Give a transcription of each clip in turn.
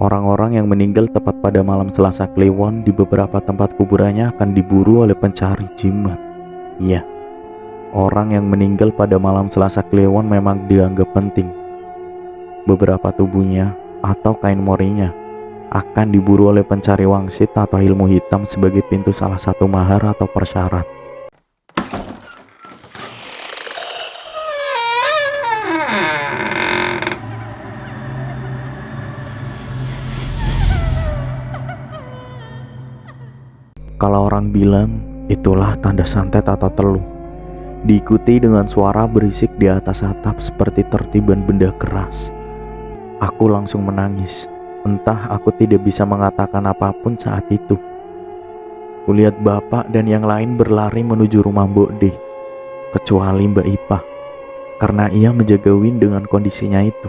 Orang-orang yang meninggal tepat pada malam Selasa Kliwon di beberapa tempat kuburannya akan diburu oleh pencari jimat. Iya, orang yang meninggal pada malam Selasa Kliwon memang dianggap penting. Beberapa tubuhnya atau kain morinya akan diburu oleh pencari wangsit atau ilmu hitam sebagai pintu salah satu mahar atau persyarat. Kalau orang bilang itulah tanda santet atau teluh, diikuti dengan suara berisik di atas atap seperti tertiban benda keras. Aku langsung menangis. Entah aku tidak bisa mengatakan apapun saat itu. Kulihat bapak dan yang lain berlari menuju rumah Mbok D, kecuali Mbak Ipah, karena ia menjaga Win dengan kondisinya itu.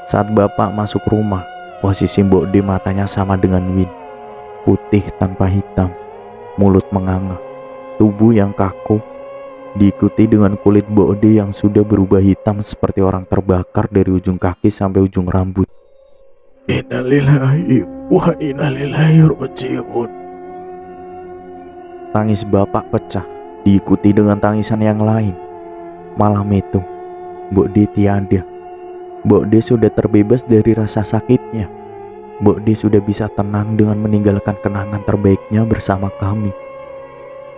Saat bapak masuk rumah, posisi Mbok D matanya sama dengan Win, putih tanpa hitam, mulut menganga, tubuh yang kaku, diikuti dengan kulit Mbok D yang sudah berubah hitam seperti orang terbakar dari ujung kaki sampai ujung rambut. Innalillahi wa inna ilaihi raji'un. Tangis bapak pecah, diikuti dengan tangisan yang lain. Malam itu, Mbok D tiada. Mbok D sudah terbebas dari rasa sakitnya. Mbok D sudah bisa tenang dengan meninggalkan kenangan terbaiknya bersama kami.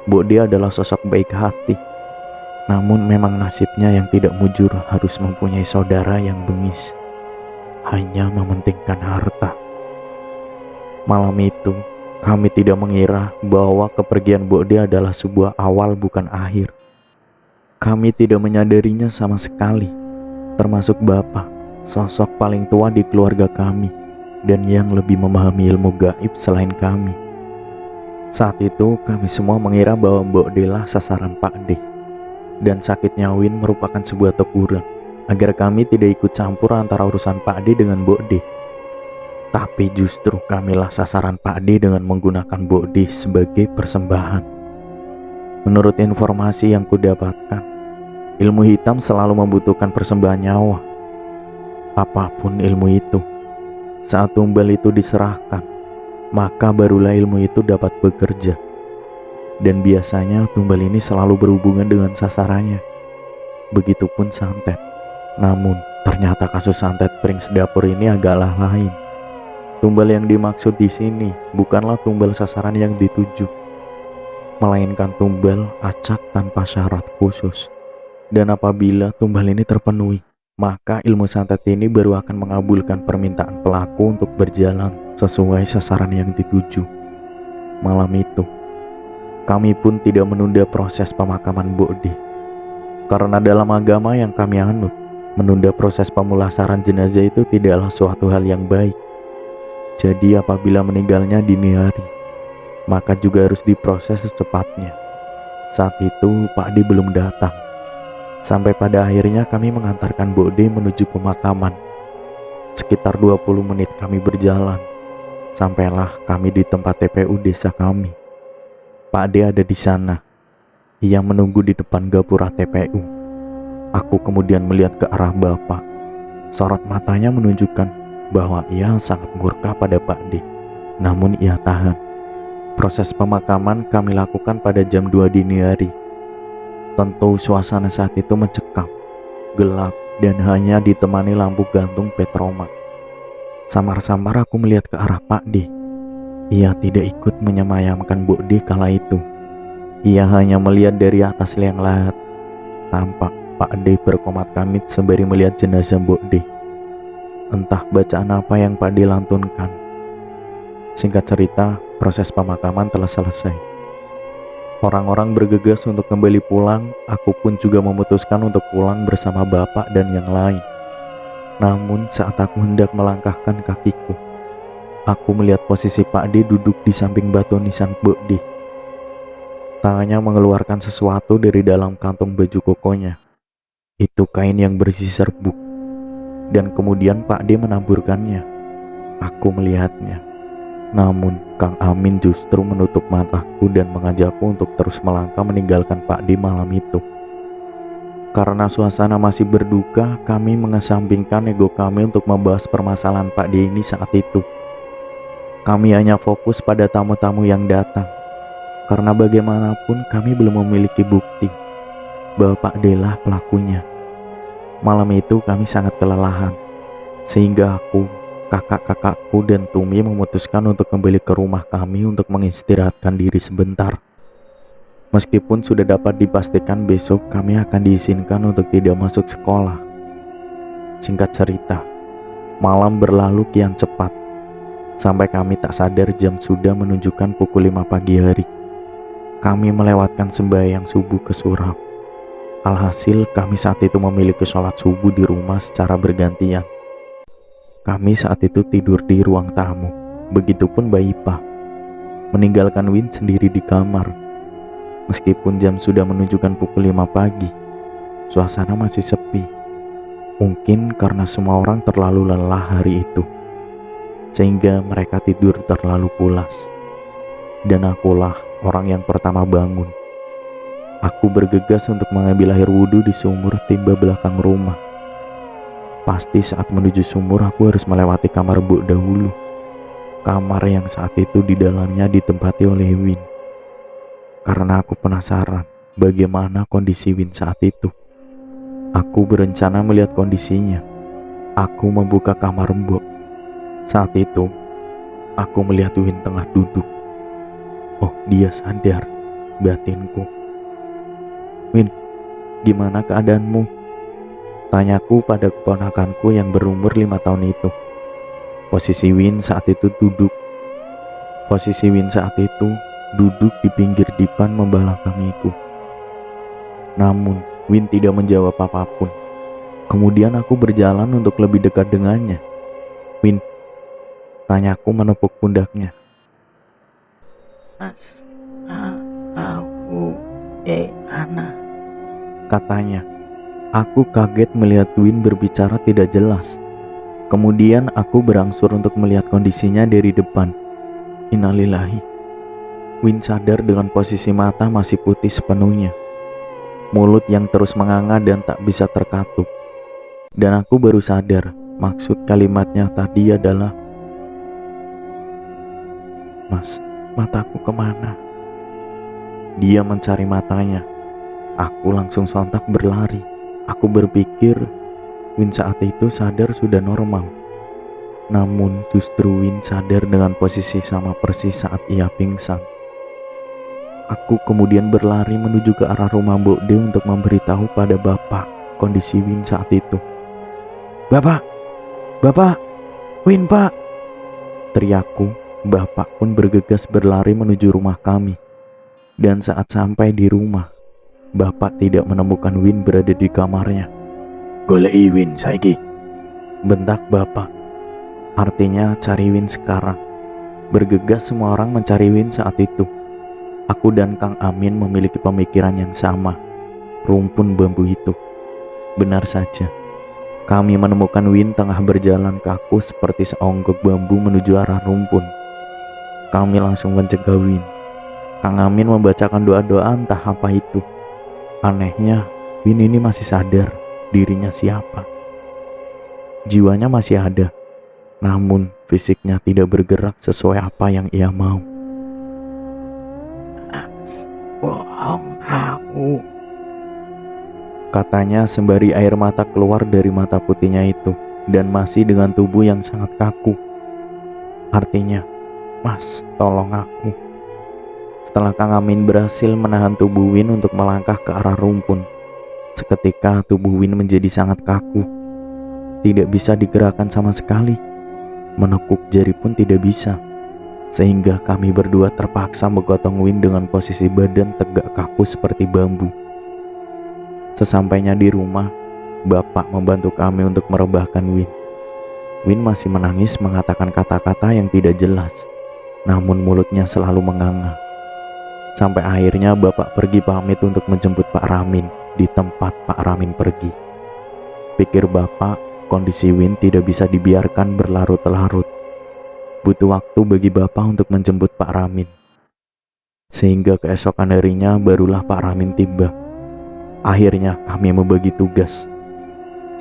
Mbok D adalah sosok baik hati. Namun memang nasibnya yang tidak mujur harus mempunyai saudara yang bengis, hanya mementingkan harta. Malam itu, kami tidak mengira bahwa kepergian Mbok D adalah sebuah awal bukan akhir. Kami tidak menyadarinya sama sekali, termasuk bapak, sosok paling tua di keluarga kami, dan yang lebih memahami ilmu gaib selain kami. Saat itu kami semua mengira bahwa Mbok D lah sasaran Pak D, dan sakitnya Win merupakan sebuah teguran agar kami tidak ikut campur antara urusan Pak D dengan Mbok D. Tapi justru kamilah sasaran Pak D dengan menggunakan Mbok D sebagai persembahan. Menurut informasi yang kudapatkan, ilmu hitam selalu membutuhkan persembahan nyawa. Apapun ilmu itu, saat tumbal itu diserahkan, maka barulah ilmu itu dapat bekerja. Dan biasanya tumbal ini selalu berhubungan dengan sasarannya. Begitupun santet. Namun ternyata kasus santet Prince Dapur ini agaklah lain. Tumbal yang dimaksud di sini bukanlah tumbal sasaran yang dituju, melainkan tumbal acak tanpa syarat khusus. Dan apabila tumbal ini terpenuhi, maka ilmu santet ini baru akan mengabulkan permintaan pelaku untuk berjalan sesuai sasaran yang dituju. Malam itu, kami pun tidak menunda proses pemakaman Mbok D, karena dalam agama yang kami anut, menunda proses pemulasaran jenazah itu tidaklah suatu hal yang baik. Jadi apabila meninggalnya dini hari, maka juga harus diproses secepatnya. Saat itu Pak D belum datang. Sampai pada akhirnya kami mengantarkan Mbok D menuju pemakaman. Sekitar 20 menit kami berjalan, sampailah kami di tempat TPU desa kami. Pak D ada di sana. Ia menunggu di depan gapura TPU. Aku kemudian melihat ke arah bapak. Sorot matanya menunjukkan bahwa ia sangat murka pada Pak D. Namun ia tahan. Proses pemakaman kami lakukan pada jam 2 dini hari. Tentu suasana saat itu mencekam, gelap, dan hanya ditemani lampu gantung petromak. Samar-samar aku melihat ke arah Pak D. Ia tidak ikut menyemayamkan Mbok D kala itu. Ia hanya melihat dari atas liang lahat. Tampak Pak D berkomat kamit sembari melihat jenazah Mbok D. Entah bacaan apa yang Pak D lantunkan. Singkat cerita, proses pemakaman telah selesai. Orang-orang bergegas untuk kembali pulang. Aku pun juga memutuskan untuk pulang bersama bapak dan yang lain. Namun saat aku hendak melangkahkan kakiku, aku melihat posisi Pak D duduk di samping batu nisan Mbok D. Tangannya mengeluarkan sesuatu dari dalam kantong baju kokonya. Itu kain yang berisi serbuk. Dan kemudian Pak D menaburkannya. Aku melihatnya. Namun Kang Amin justru menutup mataku dan mengajakku untuk terus melangkah meninggalkan Pak D malam itu. Karena suasana masih berduka, kami mengesampingkan ego kami untuk membahas permasalahan Pak D ini saat itu. Kami hanya fokus pada tamu-tamu yang datang, karena bagaimanapun kami belum memiliki bukti bahwa Pak D lah pelakunya. Malam itu kami sangat kelelahan, sehingga aku, kakak-kakakku, dan Tumi memutuskan untuk kembali ke rumah kami untuk mengistirahatkan diri sebentar. Meskipun sudah dapat dipastikan besok kami akan diizinkan untuk tidak masuk sekolah. Singkat cerita, malam berlalu kian cepat, sampai kami tak sadar jam sudah menunjukkan pukul 5 pagi hari. Kami melewatkan sembahyang subuh ke surau. Alhasil kami saat itu memiliki sholat subuh di rumah secara bergantian. Kami saat itu tidur di ruang tamu, begitupun Mbak Ipa, meninggalkan Win sendiri di kamar. Meskipun jam sudah menunjukkan pukul 5 pagi, suasana masih sepi. Mungkin karena semua orang terlalu lelah hari itu, sehingga mereka tidur terlalu pulas. Dan akulah orang yang pertama bangun. Aku bergegas untuk mengambil air wudhu di sumur timba belakang rumah. Pasti saat menuju sumur aku harus melewati kamar Bu dahulu. Kamar yang saat itu di dalamnya ditempati oleh Win. Karena aku penasaran bagaimana kondisi Win saat itu. Aku berencana melihat kondisinya. Aku membuka kamar Mbok. Saat itu, aku melihat Win tengah duduk. Oh, dia sadar, batinku. Win, gimana keadaanmu? Tanyaku pada keponakanku yang berumur 5 tahun itu. Posisi Win saat itu duduk di pinggir dipan membelakangiku. Namun, Win tidak menjawab apapun. Kemudian aku berjalan untuk lebih dekat dengannya. Win, tanyaku menepuk pundaknya. Mas, aku Ana, Katanya. Aku kaget melihat Win berbicara tidak jelas. Kemudian aku berangsur untuk melihat kondisinya dari depan. Innalillahi. Win sadar dengan posisi mata masih putih sepenuhnya, mulut yang terus menganga dan tak bisa terkatup. Dan aku baru sadar maksud kalimatnya tadi adalah, "Mas, mataku kemana?" Dia mencari matanya. Aku langsung sontak berlari. Aku berpikir Win saat itu sadar sudah normal. Namun justru Win sadar dengan posisi sama persis saat ia pingsan. Aku kemudian berlari menuju ke arah rumah Mbok D untuk memberitahu pada bapak kondisi Win saat itu. Bapak, Win pak!" teriakku. Bapak pun bergegas berlari menuju rumah kami. Dan saat sampai di rumah, bapak tidak menemukan Win berada di kamarnya. "Goleki Win saiki," bentak bapak. Artinya cari Win sekarang. Bergegas semua orang mencari Win saat itu. Aku dan Kang Amin memiliki pemikiran yang sama. Rumpun bambu itu. Benar saja. Kami menemukan Win tengah berjalan kaku seperti seonggok bambu menuju arah rumpun. Kami langsung mencegah Win. Kang Amin membacakan doa-doa entah apa itu. Anehnya, Win ini masih sadar dirinya siapa. Jiwanya masih ada, namun fisiknya tidak bergerak sesuai apa yang ia mau. Mas, bohong aku. Katanya sembari air mata keluar dari mata putihnya itu, dan masih dengan tubuh yang sangat kaku. Artinya, "Mas, tolong aku." Setelah Kang Amin berhasil menahan tubuh Win untuk melangkah ke arah rumpun, seketika tubuh Win menjadi sangat kaku. Tidak bisa digerakkan sama sekali. Menekuk jari pun tidak bisa. Sehingga kami berdua terpaksa menggotong Win dengan posisi badan tegak kaku seperti bambu. Sesampainya di rumah, bapak membantu kami untuk merebahkan Win. Win masih menangis mengatakan kata-kata yang tidak jelas, namun mulutnya selalu menganga. Sampai akhirnya bapak pergi pamit untuk menjemput Pak Ramin di tempat Pak Ramin pergi. Pikir bapak, kondisi Win tidak bisa dibiarkan berlarut-larut. Butuh waktu bagi bapak untuk menjemput Pak Ramin. Sehingga keesokan harinya barulah Pak Ramin tiba. Akhirnya kami membagi tugas.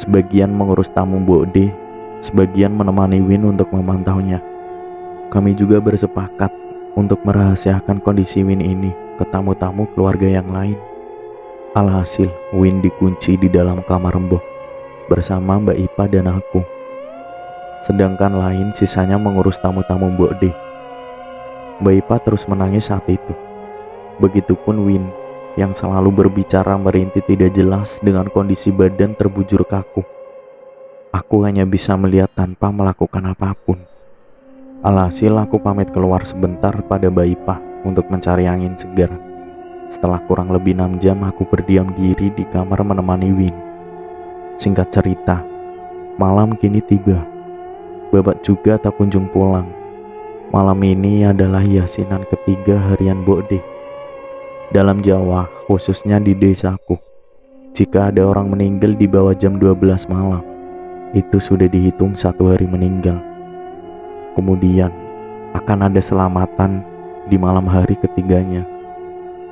Sebagian mengurus tamu Mbok D, sebagian menemani Win untuk memantaunya. Kami juga bersepakat untuk merahasiakan kondisi Win ini ke tamu-tamu keluarga yang lain. Alhasil, Win dikunci di dalam kamar Mbok bersama Mbak Ipa dan aku. Sedangkan lain sisanya mengurus tamu-tamu Mbok D. Mbak Ipa terus menangis saat itu. Begitupun Win yang selalu berbicara merintih tidak jelas dengan kondisi badan terbujur kaku. Aku hanya bisa melihat tanpa melakukan apapun. Alhasil aku pamit keluar sebentar pada Mbak Ipa untuk mencari angin segar. Setelah kurang lebih 6 jam aku berdiam diri di kamar menemani Win. Singkat cerita, malam kini tiba. Babak juga tak kunjung pulang. Malam ini adalah yasinan ketiga harian Mbok D. Dalam Jawa, khususnya di desaku, jika ada orang meninggal di bawah jam 12 malam, itu sudah dihitung 1 hari meninggal. Kemudian akan ada selamatan di malam hari ketiganya.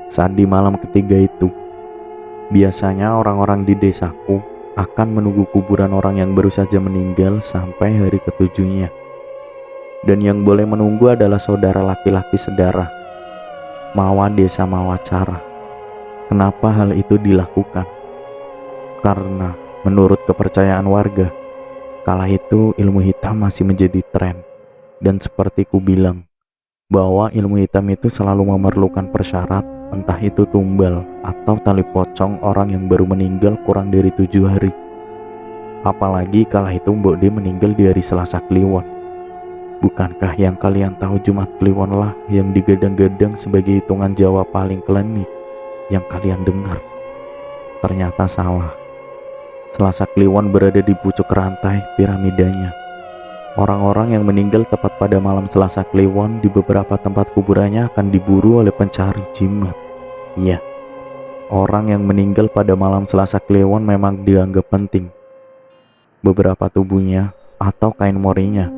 Saat di malam ketiga itu, biasanya orang-orang di desaku akan menunggu kuburan orang yang baru saja meninggal sampai hari ketujuhnya. Dan yang boleh menunggu adalah saudara laki-laki sedarah, Mawa Desa Mawacara. Kenapa hal itu dilakukan? Karena menurut kepercayaan warga, kala itu ilmu hitam masih menjadi tren. Dan seperti ku bilang, bahwa ilmu hitam itu selalu memerlukan persyarat, entah itu tumbal atau tali pocong orang yang baru meninggal kurang dari 7 hari. Apalagi kala itu Mbok D meninggal di hari Selasa Kliwon. Bukankah yang kalian tahu Jumat Kliwon lah yang digadang-gadang sebagai hitungan Jawa paling klinik yang kalian dengar? Ternyata salah. Selasa Kliwon berada di pucuk rantai piramidanya. Orang-orang yang meninggal tepat pada malam Selasa Kliwon di beberapa tempat kuburannya akan diburu oleh pencari jimat. Iya, orang yang meninggal pada malam Selasa Kliwon memang dianggap penting. Beberapa tubuhnya atau kain morinya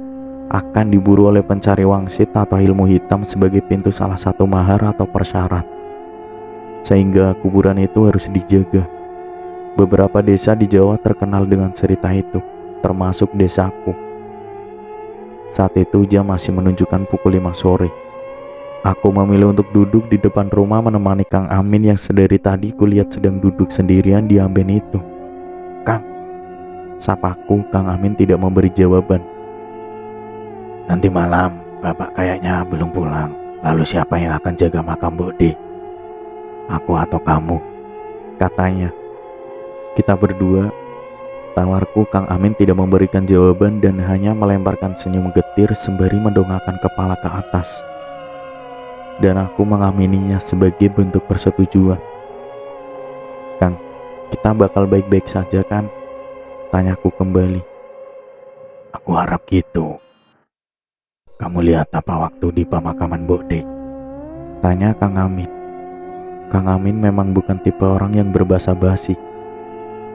akan diburu oleh pencari wangsit atau ilmu hitam sebagai pintu salah satu mahar atau persyarat. Sehingga kuburan itu harus dijaga. Beberapa desa di Jawa terkenal dengan cerita itu, termasuk desaku. Saat itu jam masih menunjukkan pukul 5 sore. Aku memilih untuk duduk di depan rumah menemani Kang Amin yang sedari tadi kulihat sedang duduk sendirian di amben itu. "Kang," sapaku. Kang Amin tidak memberi jawaban. "Nanti malam Bapak kayaknya belum pulang. Lalu siapa yang akan jaga makam Mbok D? Aku atau kamu?" katanya. "Kita berdua," tawarku. Kang Amin tidak memberikan jawaban dan hanya melemparkan senyum getir sembari mendongakkan kepala ke atas. Dan aku mengamininya sebagai bentuk persetujuan. "Kang, kita bakal baik-baik saja kan?" tanyaku kembali. "Aku harap gitu. Kamu lihat apa waktu di pemakaman Mbok D?" tanya Kang Amin. Kang Amin memang bukan tipe orang yang berbasa-basi.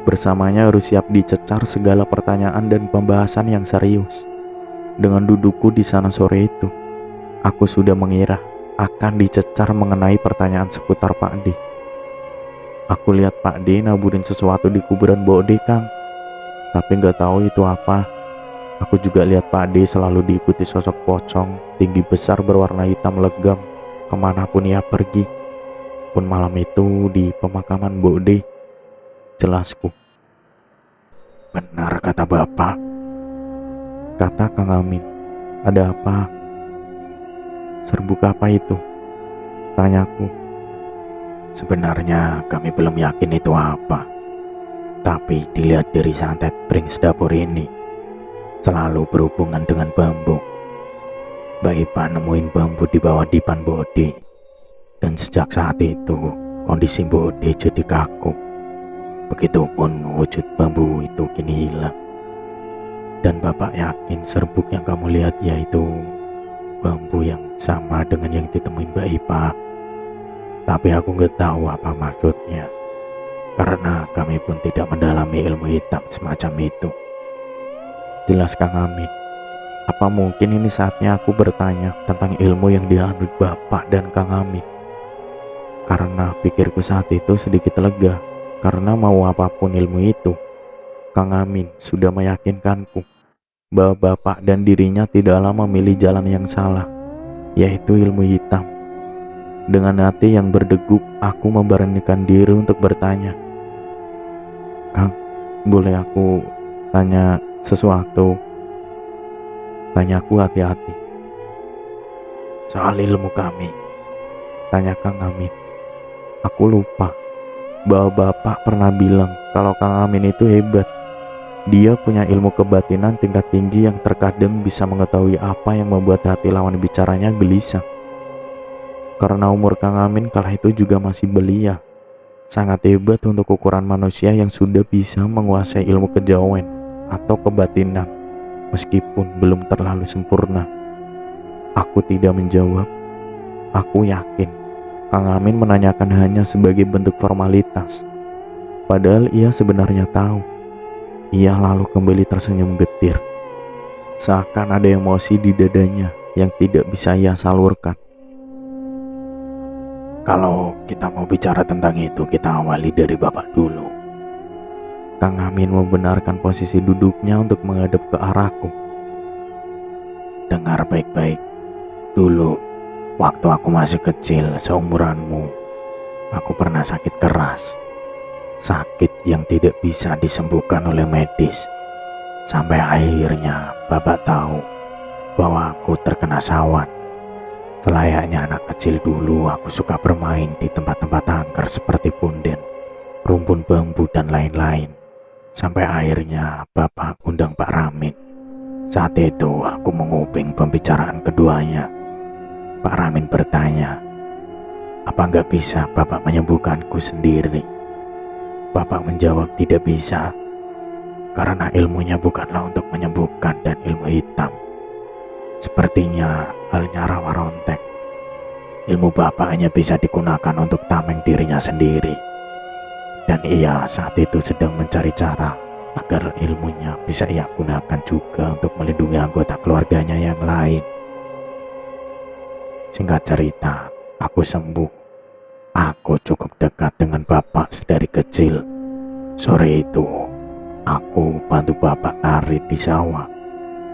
Bersamanya harus siap dicecar segala pertanyaan dan pembahasan yang serius. Dengan dudukku di sana sore itu, aku sudah mengira akan dicecar mengenai pertanyaan seputar Pak D. Aku lihat Pak D naburin sesuatu di kuburan Mbok D, Kang. Tapi gak tahu itu apa. Aku juga lihat Pak D selalu diikuti sosok pocong tinggi besar berwarna hitam legam kemanapun ia pergi. Pun malam itu di pemakaman Mbok D, jelasku. "Benar kata Bapak," kata Kang Amin. "Ada apa?" "Serbuk apa itu?" tanyaku. "Sebenarnya kami belum yakin itu apa. Tapi dilihat dari santet brings dapur ini, selalu berhubungan dengan bambu. Mbak Ipa nemuin bambu di bawah dipan Mbok D. Dan sejak saat itu kondisi Mbok D jadi kaku. Begitupun wujud bambu itu kini hilang. Dan Bapak yakin serbuk yang kamu lihat yaitu bambu yang sama dengan yang ditemuin Mbak Ipa. Tapi aku nggak tahu apa maksudnya, karena kami pun tidak mendalami ilmu hitam semacam itu," jelas Kang Amin. Apa mungkin ini saatnya aku bertanya tentang ilmu yang dianut Bapak dan Kang Amin? Karena pikirku saat itu sedikit lega Karena mau apapun ilmu itu, Kang Amin sudah meyakinkanku bahwa bapak dan dirinya tidaklah memilih jalan yang salah, yaitu ilmu hitam. Dengan hati yang berdegup, aku memberanikan diri untuk bertanya, "Kang, boleh aku tanya sesuatu?" Tanyaku hati-hati. "Soal ilmu kami," tanya Kang Amin. Aku lupa bahwa bapak pernah bilang kalau Kang Amin itu hebat. Dia punya ilmu kebatinan tingkat tinggi yang terkadang bisa mengetahui apa yang membuat hati lawan bicaranya gelisah. Karena umur Kang Amin kala itu juga masih belia, sangat hebat untuk ukuran manusia yang sudah bisa menguasai ilmu kejawen atau kebatinan, meskipun belum terlalu sempurna. Aku tidak menjawab. Aku yakin Kang Amin menanyakan hanya sebagai bentuk formalitas, padahal ia sebenarnya tahu. Ia lalu kembali tersenyum getir, seakan ada emosi di dadanya yang tidak bisa ia salurkan. "Kalau kita mau bicara tentang itu, kita awali dari bapak dulu." Kang Amin membenarkan posisi duduknya untuk menghadap ke arahku. "Dengar baik-baik. Dulu, waktu aku masih kecil seumuranmu, aku pernah sakit keras. Sakit yang tidak bisa disembuhkan oleh medis. Sampai akhirnya bapak tahu bahwa aku terkena sawan. Selayaknya anak kecil dulu, aku suka bermain di tempat-tempat angker seperti punden, rumpun bambu dan lain-lain. Sampai akhirnya bapak undang Pak Ramin. Saat itu aku menguping pembicaraan keduanya. Pak Ramin bertanya, apa nggak bisa bapak menyembuhkanku sendiri? Bapak menjawab tidak bisa, karena ilmunya bukanlah untuk menyembuhkan dan ilmu hitam. Sepertinya halnya rawa rontek. Ilmu bapak hanya bisa digunakan untuk tameng dirinya sendiri. Dan ia saat itu sedang mencari cara agar ilmunya bisa ia gunakan juga untuk melindungi anggota keluarganya yang lain. Singkat cerita, aku sembuh. Aku cukup dekat dengan bapak sedari kecil. Sore itu, aku bantu bapak ngarit di sawah,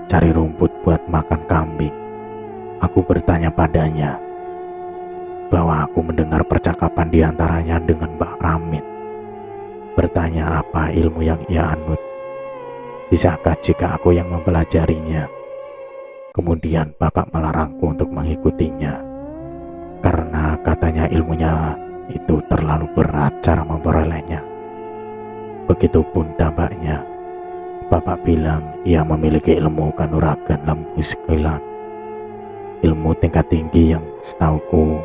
cari rumput buat makan kambing. Aku bertanya padanya bahwa aku mendengar percakapan diantaranya dengan Mbak Ramin. Bertanya apa ilmu yang ia anut. Bisakah jika aku yang mempelajarinya? Kemudian bapak melarangku untuk mengikutinya, karena katanya ilmunya itu terlalu berat cara memperolehnya. Begitupun dampaknya. Bapak bilang ia memiliki ilmu kanuragan lembu sekilan. Ilmu tingkat tinggi yang setauku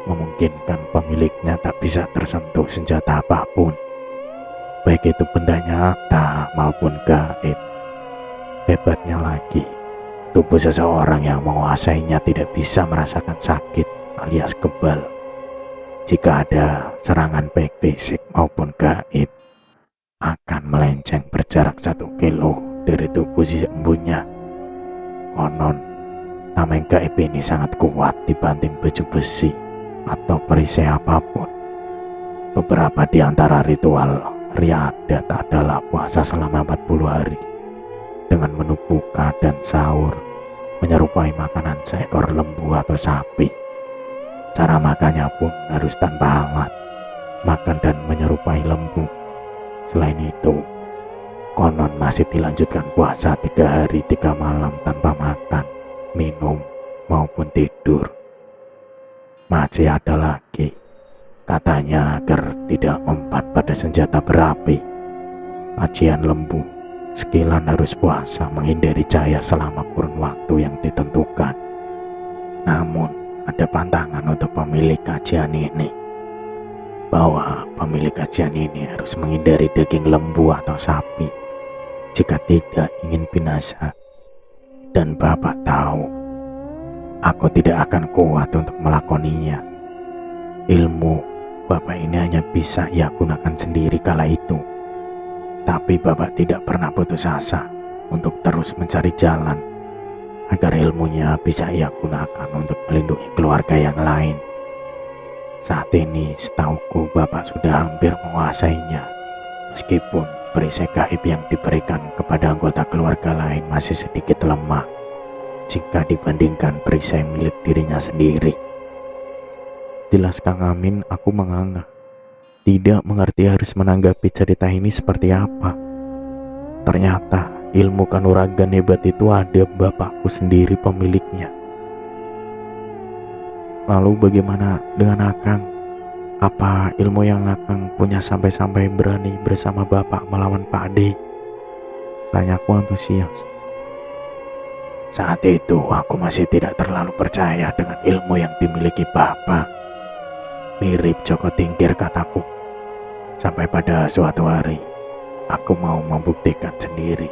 memungkinkan pemiliknya tak bisa tersentuh senjata apapun, baik itu benda nyata maupun gaib. Hebatnya lagi, tubuh seseorang yang menguasainya tidak bisa merasakan sakit alias kebal. Jika ada serangan baik fisik maupun gaib, akan melenceng berjarak 1 kilo dari tubuh si embunya. Konon, tameng gaib ini sangat kuat dibanding baju besi atau perisai apapun. Beberapa di antara ritual riadat adalah puasa selama 40 hari dengan menu buka dan sahur menyerupai makanan seekor lembu atau sapi. Cara makannya pun harus tanpa alat, makan dan menyerupai lembu. Selain itu, konon masih dilanjutkan puasa 3 hari 3 malam tanpa makan, minum, maupun tidur. Masih ada lagi, katanya agar tidak mempan pada senjata berapi. Ajian lembu, sekilan harus puasa menghindari cahaya selama kurun waktu yang ditentukan. Namun, ada pantangan untuk pemilik kajian ini, bahwa pemilik kajian ini harus menghindari daging lembu atau sapi jika tidak ingin binasa. Dan bapak tahu, aku tidak akan kuat untuk melakoninya. Ilmu bapak ini hanya bisa ia gunakan sendiri kala itu. Tapi bapak tidak pernah putus asa untuk terus mencari jalan agar ilmunya bisa ia gunakan untuk melindungi keluarga yang lain. Saat ini setauku Bapak sudah hampir menguasainya, meskipun perisai gaib yang diberikan kepada anggota keluarga lain masih sedikit lemah jika dibandingkan perisai milik dirinya sendiri. Jelas Kang Amin, aku menganga, tidak mengerti harus menanggapi cerita ini seperti apa. Ternyata ilmu kanuragan hebat itu ada bapakku sendiri pemiliknya. Lalu bagaimana dengan Akang? Apa ilmu yang Akang punya sampai-sampai berani bersama Bapak melawan Pak Ade? Tanyaku antusias. Saat itu aku masih tidak terlalu percaya dengan ilmu yang dimiliki Bapak. Mirip Joko Tingkir, kataku. Sampai pada suatu hari, aku mau membuktikan sendiri.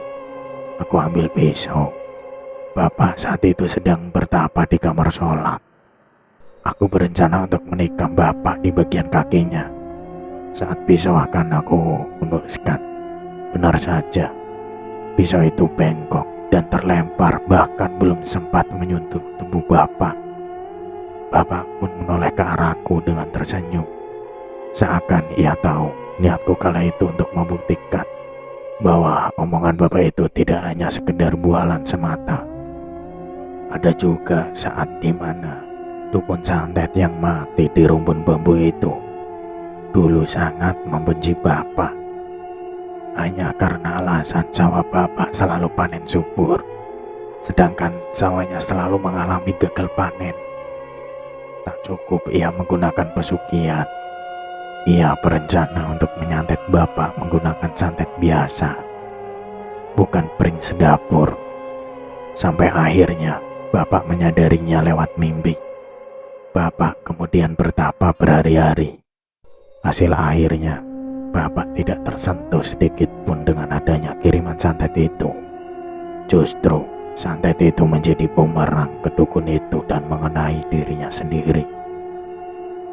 Aku ambil pisau. Bapak saat itu sedang bertapa di kamar sholat. Aku berencana untuk menikam Bapak di bagian kakinya. Saat pisau akan aku unuskan, benar saja, pisau itu bengkok dan terlempar, bahkan belum sempat menyentuh tubuh Bapak. Bapak pun menoleh ke arahku dengan tersenyum, seakan ia tahu niatku kala itu untuk membuktikan bahwa omongan Bapak itu tidak hanya sekedar bualan semata. Ada juga saat dimana dukun santet yang mati di rumpun bambu itu dulu sangat membenci Bapak, hanya karena alasan sawah Bapak selalu panen subur, sedangkan sawahnya selalu mengalami gagal panen. Tak cukup ia menggunakan pesugihan, ia berencana untuk menyantet Bapak menggunakan santet biasa, bukan pring sedapur. Sampai akhirnya Bapak menyadarinya lewat mimpi. Bapak kemudian bertapa berhari-hari. Hasil akhirnya, Bapak tidak tersentuh sedikit pun dengan adanya kiriman santet itu. Justru, santet itu menjadi bumerang ke dukun itu dan mengenai dirinya sendiri.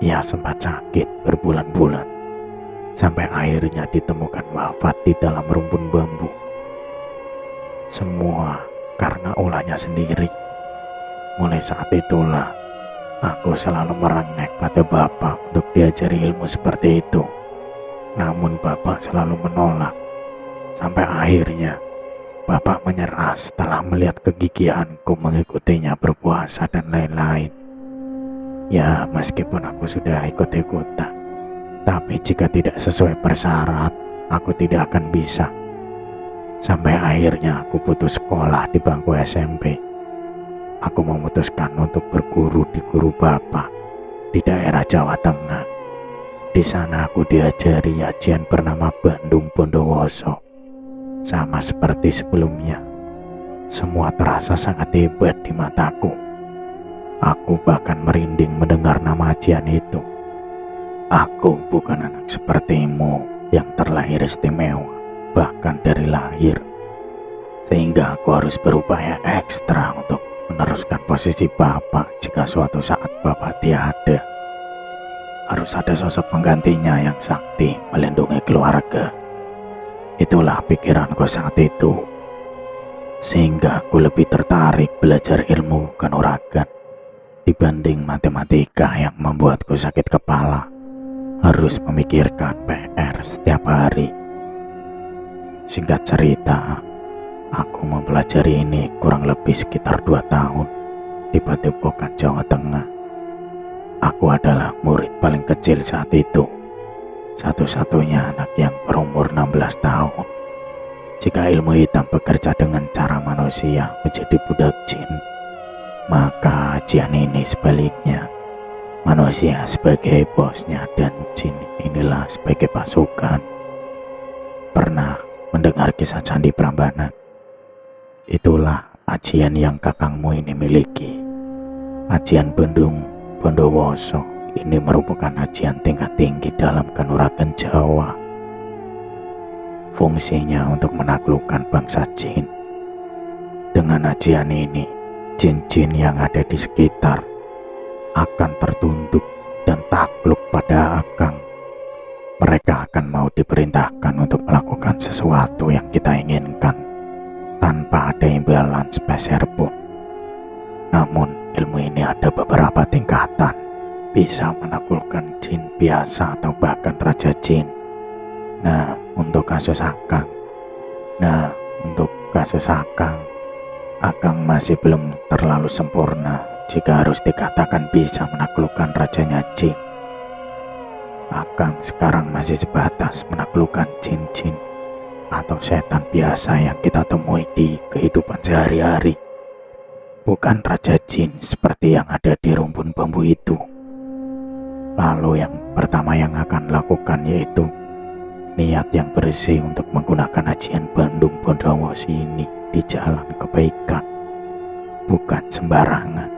Ia sempat sakit berbulan-bulan, sampai akhirnya ditemukan wafat di dalam rumpun bambu. Semua karena ulahnya sendiri. Mulai saat itulah, aku selalu merengek pada Bapak untuk diajari ilmu seperti itu. Namun Bapak selalu menolak. Sampai akhirnya Bapak menyerah setelah melihat kegigihanku mengikutinya berpuasa dan lain-lain. Ya, meskipun aku sudah ikut-ikutan, tapi jika tidak sesuai persyarat, aku tidak akan bisa. Sampai akhirnya aku putus sekolah di bangku SMP. Aku memutuskan untuk berguru di guru Bapak di daerah Jawa Tengah. Di sana aku diajari ajian bernama Bandung Bondowoso. Sama seperti sebelumnya, semua terasa sangat hebat di mataku. Aku bahkan merinding mendengar nama ajian itu. Aku bukan anak sepertimu yang terlahir istimewa, bahkan dari lahir, sehingga aku harus berupaya ekstra untuk meneruskan posisi Bapak jika suatu saat Bapak tiada. Harus ada sosok penggantinya yang sakti melindungi keluarga. Itulah pikiranku saat itu, sehingga aku lebih tertarik belajar ilmu kanuragan dibanding matematika yang membuatku sakit kepala, harus memikirkan PR setiap hari. Singkat cerita, aku mempelajari ini kurang lebih sekitar 2 tahun di Padepokan Jawa Tengah. Aku adalah murid paling kecil saat itu, satu-satunya anak yang berumur 16 tahun. Jika ilmu hitam bekerja dengan cara manusia menjadi budak jin, maka ajian ini sebaliknya. Manusia sebagai bosnya dan jin inilah sebagai pasukan. Pernah mendengar kisah Candi Prambanan? Itulah ajian yang kakangmu ini miliki. Ajian Bandung Bondowoso ini merupakan ajian tingkat tinggi dalam kanuragan Jawa. Fungsinya untuk menaklukkan bangsa jin. Dengan ajian ini, jin-jin yang ada di sekitar akan tertunduk dan takluk pada Akang. Mereka akan mau diperintahkan untuk melakukan sesuatu yang kita inginkan tanpa ada imbalan sepeser pun. Namun ilmu ini ada beberapa tingkatan bisa menaklukkan jin biasa atau bahkan raja jin. Nah, untuk kasus Akang Akang masih belum terlalu sempurna jika harus dikatakan bisa menaklukkan rajanya jin. Akang sekarang masih sebatas menaklukkan jin-jin atau setan biasa yang kita temui di kehidupan sehari-hari. Bukan raja jin seperti yang ada di rumpun bambu itu. Lalu yang pertama yang akan lakukan yaitu niat yang bersih untuk menggunakan ajian Bandung Bondowoso ini di jalan kebaikan, bukan sembarangan.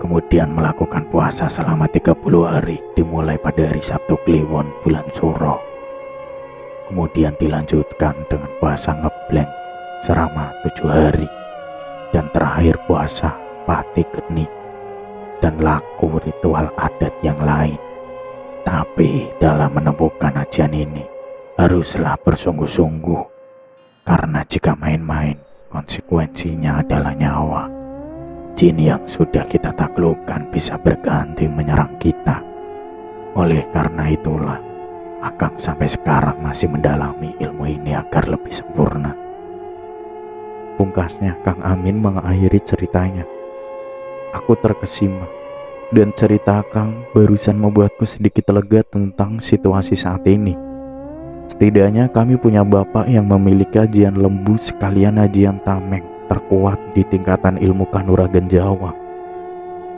Kemudian melakukan puasa selama 30 hari dimulai pada hari Sabtu Kliwon bulan Suro. Kemudian dilanjutkan dengan puasa ngebleng selama 7 hari. Dan terakhir puasa Pati Geni dan laku ritual adat yang lain. Tapi dalam menemukan ajian ini haruslah bersungguh-sungguh, karena jika main-main konsekuensinya adalah nyawa. Jin yang sudah kita taklukkan bisa berganti menyerang kita. Oleh karena itulah Akang sampai sekarang masih mendalami ilmu ini agar lebih sempurna. Pungkasnya Kang Amin mengakhiri ceritanya. Aku terkesima, dan cerita Kang barusan membuatku sedikit lega tentang situasi saat ini. Setidaknya kami punya bapak yang memiliki ajian lembu sekalian ajian tameng terkuat di tingkatan ilmu kanuragan Jawa.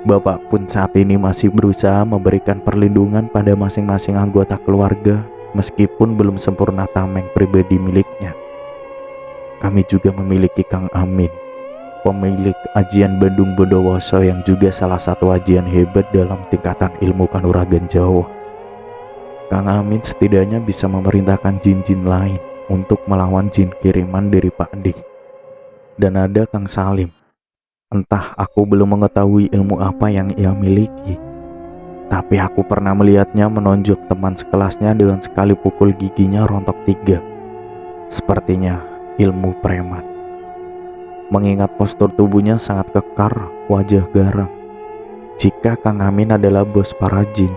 Bapak pun saat ini masih berusaha memberikan perlindungan pada masing-masing anggota keluarga meskipun belum sempurna tameng pribadi miliknya. Kami juga memiliki Kang Amin, pemilik ajian Bandung Bondowoso yang juga salah satu ajian hebat dalam tingkatan ilmu kanuragan Jawa. Kang Amin setidaknya bisa memerintahkan jin-jin lain untuk melawan jin kiriman dari Pak D. Dan ada Kang Salim. Entah aku belum mengetahui ilmu apa yang ia miliki, tapi aku pernah melihatnya menonjok teman sekelasnya dengan sekali pukul giginya rontok 3. Sepertinya ilmu preman. Mengingat postur tubuhnya sangat kekar, wajah garang. Jika Kang Amin adalah bos para jin,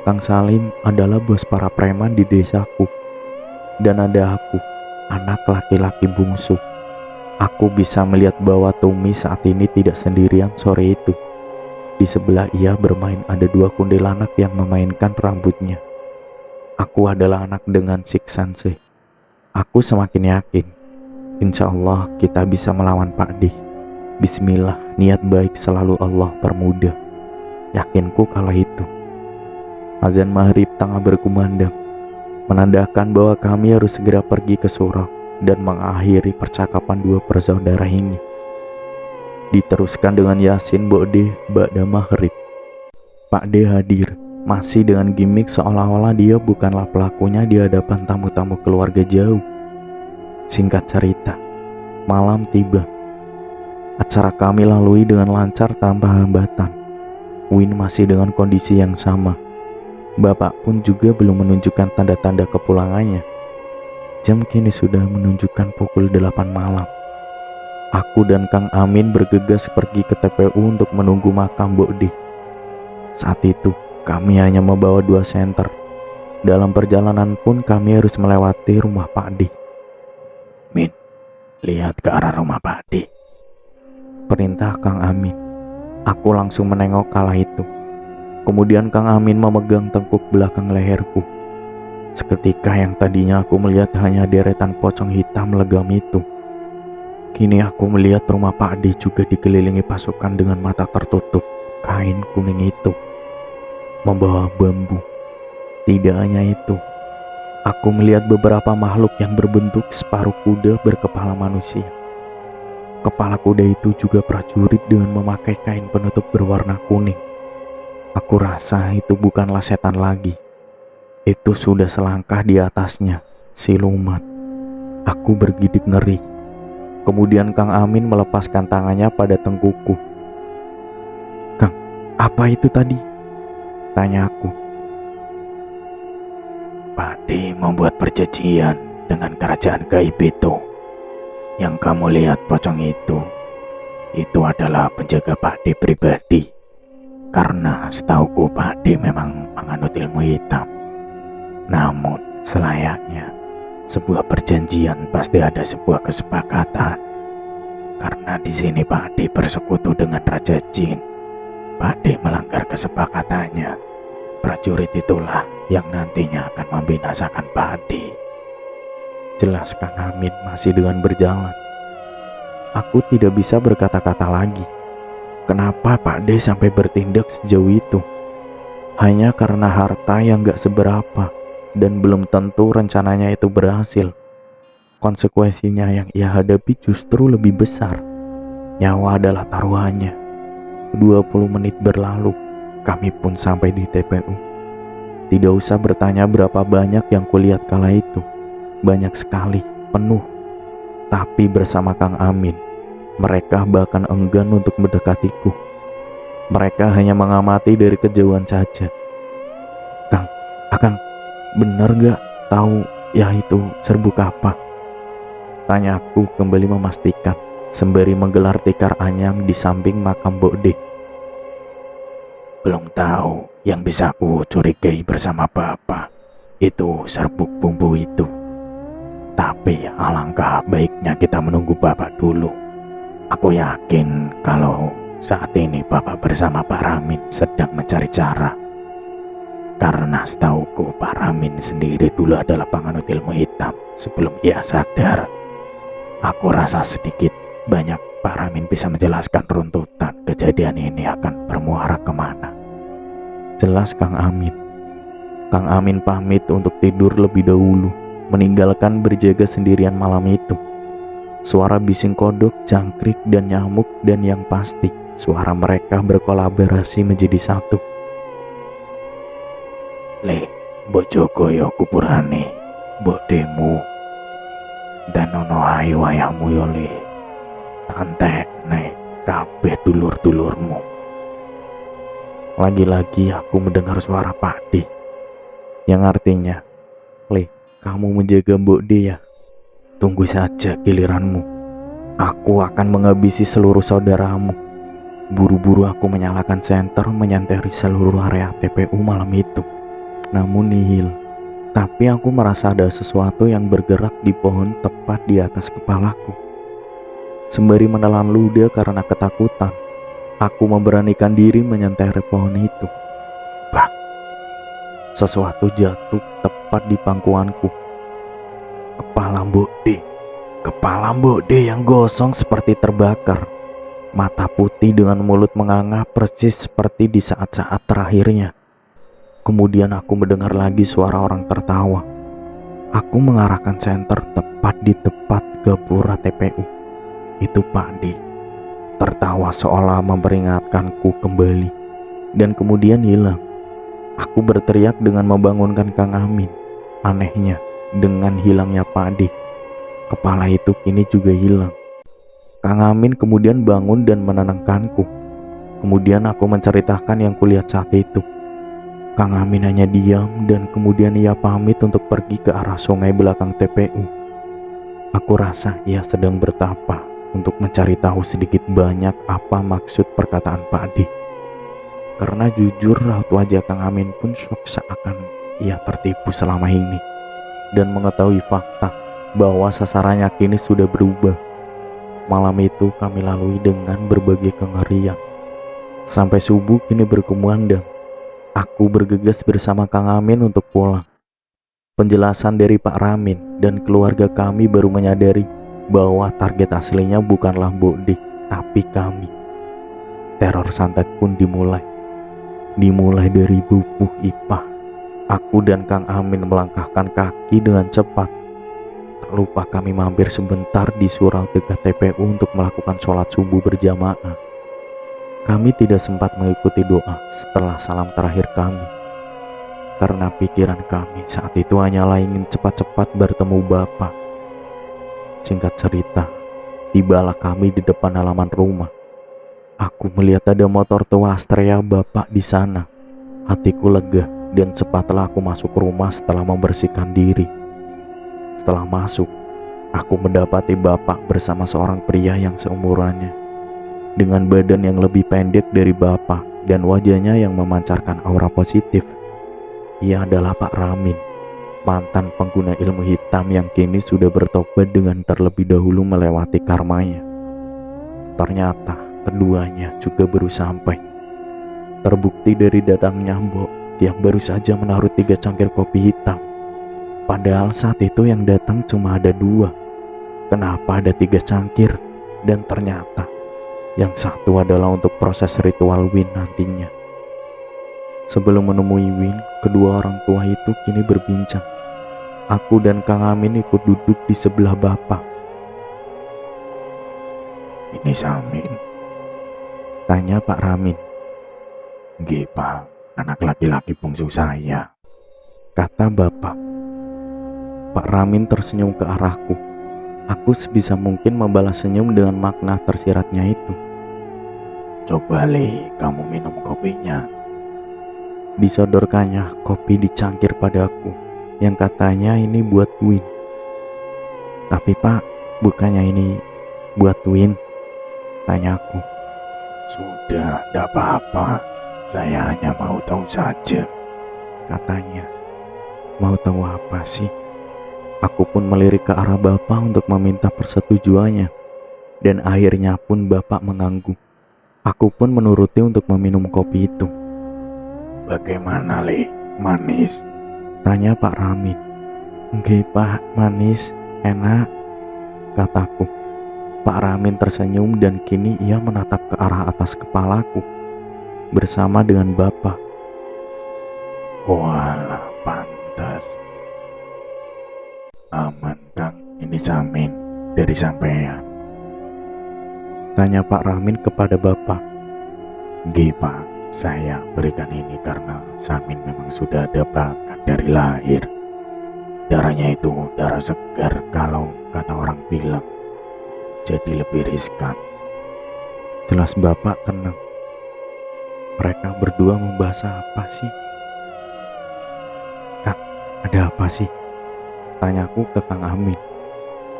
Kang Salim adalah bos para preman di desaku. Dan ada aku, anak laki-laki bungsu. Aku bisa melihat bahwa Tumi saat ini tidak sendirian sore itu. Di sebelah ia bermain ada 2 kuntilanak yang memainkan rambutnya. Aku adalah anak dengan Sik-Sensei. Aku semakin yakin, insya Allah kita bisa melawan Pak D. Bismillah, niat baik selalu Allah permudah. Yakinku kala itu. Azan maghrib tengah berkumandang, menandakan bahwa kami harus segera pergi ke surau dan mengakhiri percakapan 2 bersaudara ini. Diteruskan dengan Yasin Bode ba'da maghrib. Pak D hadir, masih dengan gimmick seolah-olah dia bukanlah pelakunya di hadapan tamu-tamu keluarga jauh. Singkat cerita, malam tiba. Acara kami lalui dengan lancar tanpa hambatan. Win masih dengan kondisi yang sama. Bapak pun juga belum menunjukkan tanda-tanda kepulangannya. Jam kini sudah menunjukkan pukul 8 malam. Aku dan Kang Amin bergegas pergi ke TPU untuk menunggu makam Bode. Saat itu kami hanya membawa 2 senter. Dalam perjalanan pun kami harus melewati rumah Pak D. Min, lihat ke arah rumah Pak D, perintah Kang Amin. Aku langsung menengok kala itu. Kemudian Kang Amin memegang tengkuk belakang leherku. Seketika yang tadinya aku melihat hanya deretan pocong hitam legam itu, kini aku melihat rumah Pak D juga dikelilingi pasukan dengan mata tertutup kain kuning itu, membawa bambu. Tidak hanya itu, aku melihat beberapa makhluk yang berbentuk separuh kuda berkepala manusia. Kepala kuda itu juga prajurit dengan memakai kain penutup berwarna kuning. Aku rasa itu bukanlah setan lagi. Itu sudah selangkah di atasnya, siluman. Aku bergidik ngeri. Kemudian Kang Amin melepaskan tangannya pada tengkukku. Kang, apa itu tadi? Tanya aku. Pak D membuat perjanjian dengan kerajaan gaib itu. Yang kamu lihat pocong itu adalah penjaga Pak D pribadi. Karena setauku Pak D memang menganut ilmu hitam. Namun selayaknya sebuah perjanjian pasti ada sebuah kesepakatan. Karena di sini Pak D bersekutu dengan Raja Jin. Pak D melanggar kesepakatannya. Prajurit itulah yang nantinya akan membinasakan Pak D. Jelas Kang Amin masih dengan berjalan. Aku tidak bisa berkata-kata lagi. Kenapa Pak D sampai bertindak sejauh itu? Hanya karena harta yang gak seberapa dan belum tentu rencananya itu berhasil. Konsekuensinya yang ia hadapi justru lebih besar. Nyawa adalah taruhannya. 20 menit berlalu, kami pun sampai di TPU. Tidak usah bertanya berapa banyak yang kulihat kala itu. Banyak sekali, penuh. Tapi bersama Kang Amin, mereka bahkan enggan untuk mendekatiku. Mereka hanya mengamati dari kejauhan saja. Akang, benar gak tahu ya itu serbuk apa? Tanyaku kembali memastikan, sembari menggelar tikar anyam di samping makam Bokde. Belum tahu, yang bisa aku curigai bersama Bapak itu serbuk bumbu itu. Tapi alangkah baiknya kita menunggu Bapak dulu. Aku yakin kalau saat ini Bapak bersama Pak Ramin sedang mencari cara. Karena setauku Pak Ramin sendiri dulu adalah penganut ilmu hitam sebelum ia sadar. Aku rasa sedikit banyak Pak Ramin bisa menjelaskan runtutan kejadian ini akan bermuara kemana. Jelas Kang Amin. Kang Amin pamit untuk tidur lebih dahulu, meninggalkan berjaga sendirian malam itu. Suara bising kodok, jangkrik, dan nyamuk, dan yang pasti suara mereka berkolaborasi menjadi satu. Le, mbok jogo yo kuburane, mbok demu. Dan ono hai wayahmu yo le. Antek nek kabeh dulur-dulurmu. Lagi-lagi aku mendengar suara Pak D, yang artinya, Le, kamu menjaga Mbok D ya? Tunggu saja giliranmu. Aku akan menghabisi seluruh saudaramu. Buru-buru aku menyalakan senter, menyenteri seluruh area TPU malam itu. Namun nihil. Tapi aku merasa ada sesuatu yang bergerak di pohon tepat di atas kepalaku. Sembari menelan ludah karena ketakutan, aku memberanikan diri menyenteri pohon itu. Bak! Sesuatu jatuh tepat di pangkuanku. Kepala Mbok D yang gosong seperti terbakar. Mata putih dengan mulut menganga persis seperti di saat-saat terakhirnya. Kemudian aku mendengar lagi suara orang tertawa. Aku mengarahkan senter tepat di tepat gapura TPU. Itu Pak D. Tertawa seolah memperingatkanku kembali. Dan kemudian hilang. Aku berteriak dengan membangunkan Kang Amin. Anehnya, dengan hilangnya Pak D, kepala itu kini juga hilang. Kang Amin kemudian bangun dan menenangkanku. Kemudian aku menceritakan yang kulihat saat itu. Kang Amin hanya diam dan kemudian ia pamit untuk pergi ke arah sungai belakang TPU. Aku rasa ia sedang bertapa untuk mencari tahu sedikit banyak apa maksud perkataan Pak D. Karena jujur raut wajah Kang Amin pun syok seakan ia tertipu selama ini dan mengetahui fakta bahwa sasarannya kini sudah berubah. Malam itu kami lalui dengan berbagai kengerian. Sampai subuh kini berkumandang. Aku bergegas bersama Kang Amin untuk pulang. Penjelasan dari Pak Ramin dan keluarga kami baru menyadari bahwa target aslinya bukanlah Mbok D, tapi kami. Teror santet pun dimulai. Dimulai dari bubuh Ipah. Aku dan Kang Amin melangkahkan kaki dengan cepat. Tak lupa kami mampir sebentar di surau dekat TPU untuk melakukan sholat subuh berjamaah. Kami tidak sempat mengikuti doa setelah salam terakhir kami. Karena pikiran kami saat itu hanyalah ingin cepat-cepat bertemu Bapak. Singkat cerita, tibalah kami di depan halaman rumah. Aku melihat ada motor tua Astrea Bapak di sana. Hatiku lega dan cepatlah aku masuk rumah setelah membersihkan diri. Setelah masuk, aku mendapati Bapak bersama seorang pria yang seumurannya. Dengan badan yang lebih pendek dari Bapak dan wajahnya yang memancarkan aura positif. Ia adalah Pak Ramin, mantan pengguna ilmu hitam yang kini sudah bertobat dengan terlebih dahulu melewati karmanya. Ternyata keduanya juga baru sampai. Terbukti dari datangnya Mbok yang baru saja menaruh 3 cangkir kopi hitam. Padahal saat itu yang datang cuma ada 2. Kenapa ada 3 cangkir? Dan ternyata yang satu adalah untuk proses ritual Win nantinya. Sebelum menemui Win, kedua orang tua itu kini berbincang. Aku dan Kang Amin ikut duduk di sebelah Bapak. Ini Samin. Tanya Pak Ramin. Nggih, Pak. Anak laki-laki bungsu saya. Kata Bapak. Pak Ramin tersenyum ke arahku. Aku sebisa mungkin membalas senyum dengan makna tersiratnya itu. Coba Le, kamu minum kopinya. Disodorkannya kopi dicangkir padaku, yang katanya ini buat Win. Tapi Pak, bukannya ini buat Win? Tanyaku. Sudah, tidak apa-apa. Saya hanya mau tahu saja. Katanya. Mau tahu apa sih? Aku pun melirik ke arah Bapak untuk meminta persetujuannya. Dan akhirnya pun Bapak mengangguk. Aku pun menuruti untuk meminum kopi itu. Bagaimana Le? Manis? Tanya Pak Ramin. Nggih Pak, manis, enak, kataku. Pak Ramin tersenyum dan kini ia menatap ke arah atas kepalaku bersama dengan Bapak. Walah, pantas. Aman Kang, ini Samin dari sampean. Tanya Pak Ramin kepada Bapak. Nggih Pak, saya berikan ini karena Samin memang sudah ada bakat dari lahir. Darahnya itu darah segar, kalau kata orang bilang, jadi lebih riskan. Jelas Bapak tenang. Mereka berdua membahas apa sih? Kak, ada apa sih? Tanyaku ke Kang Amin.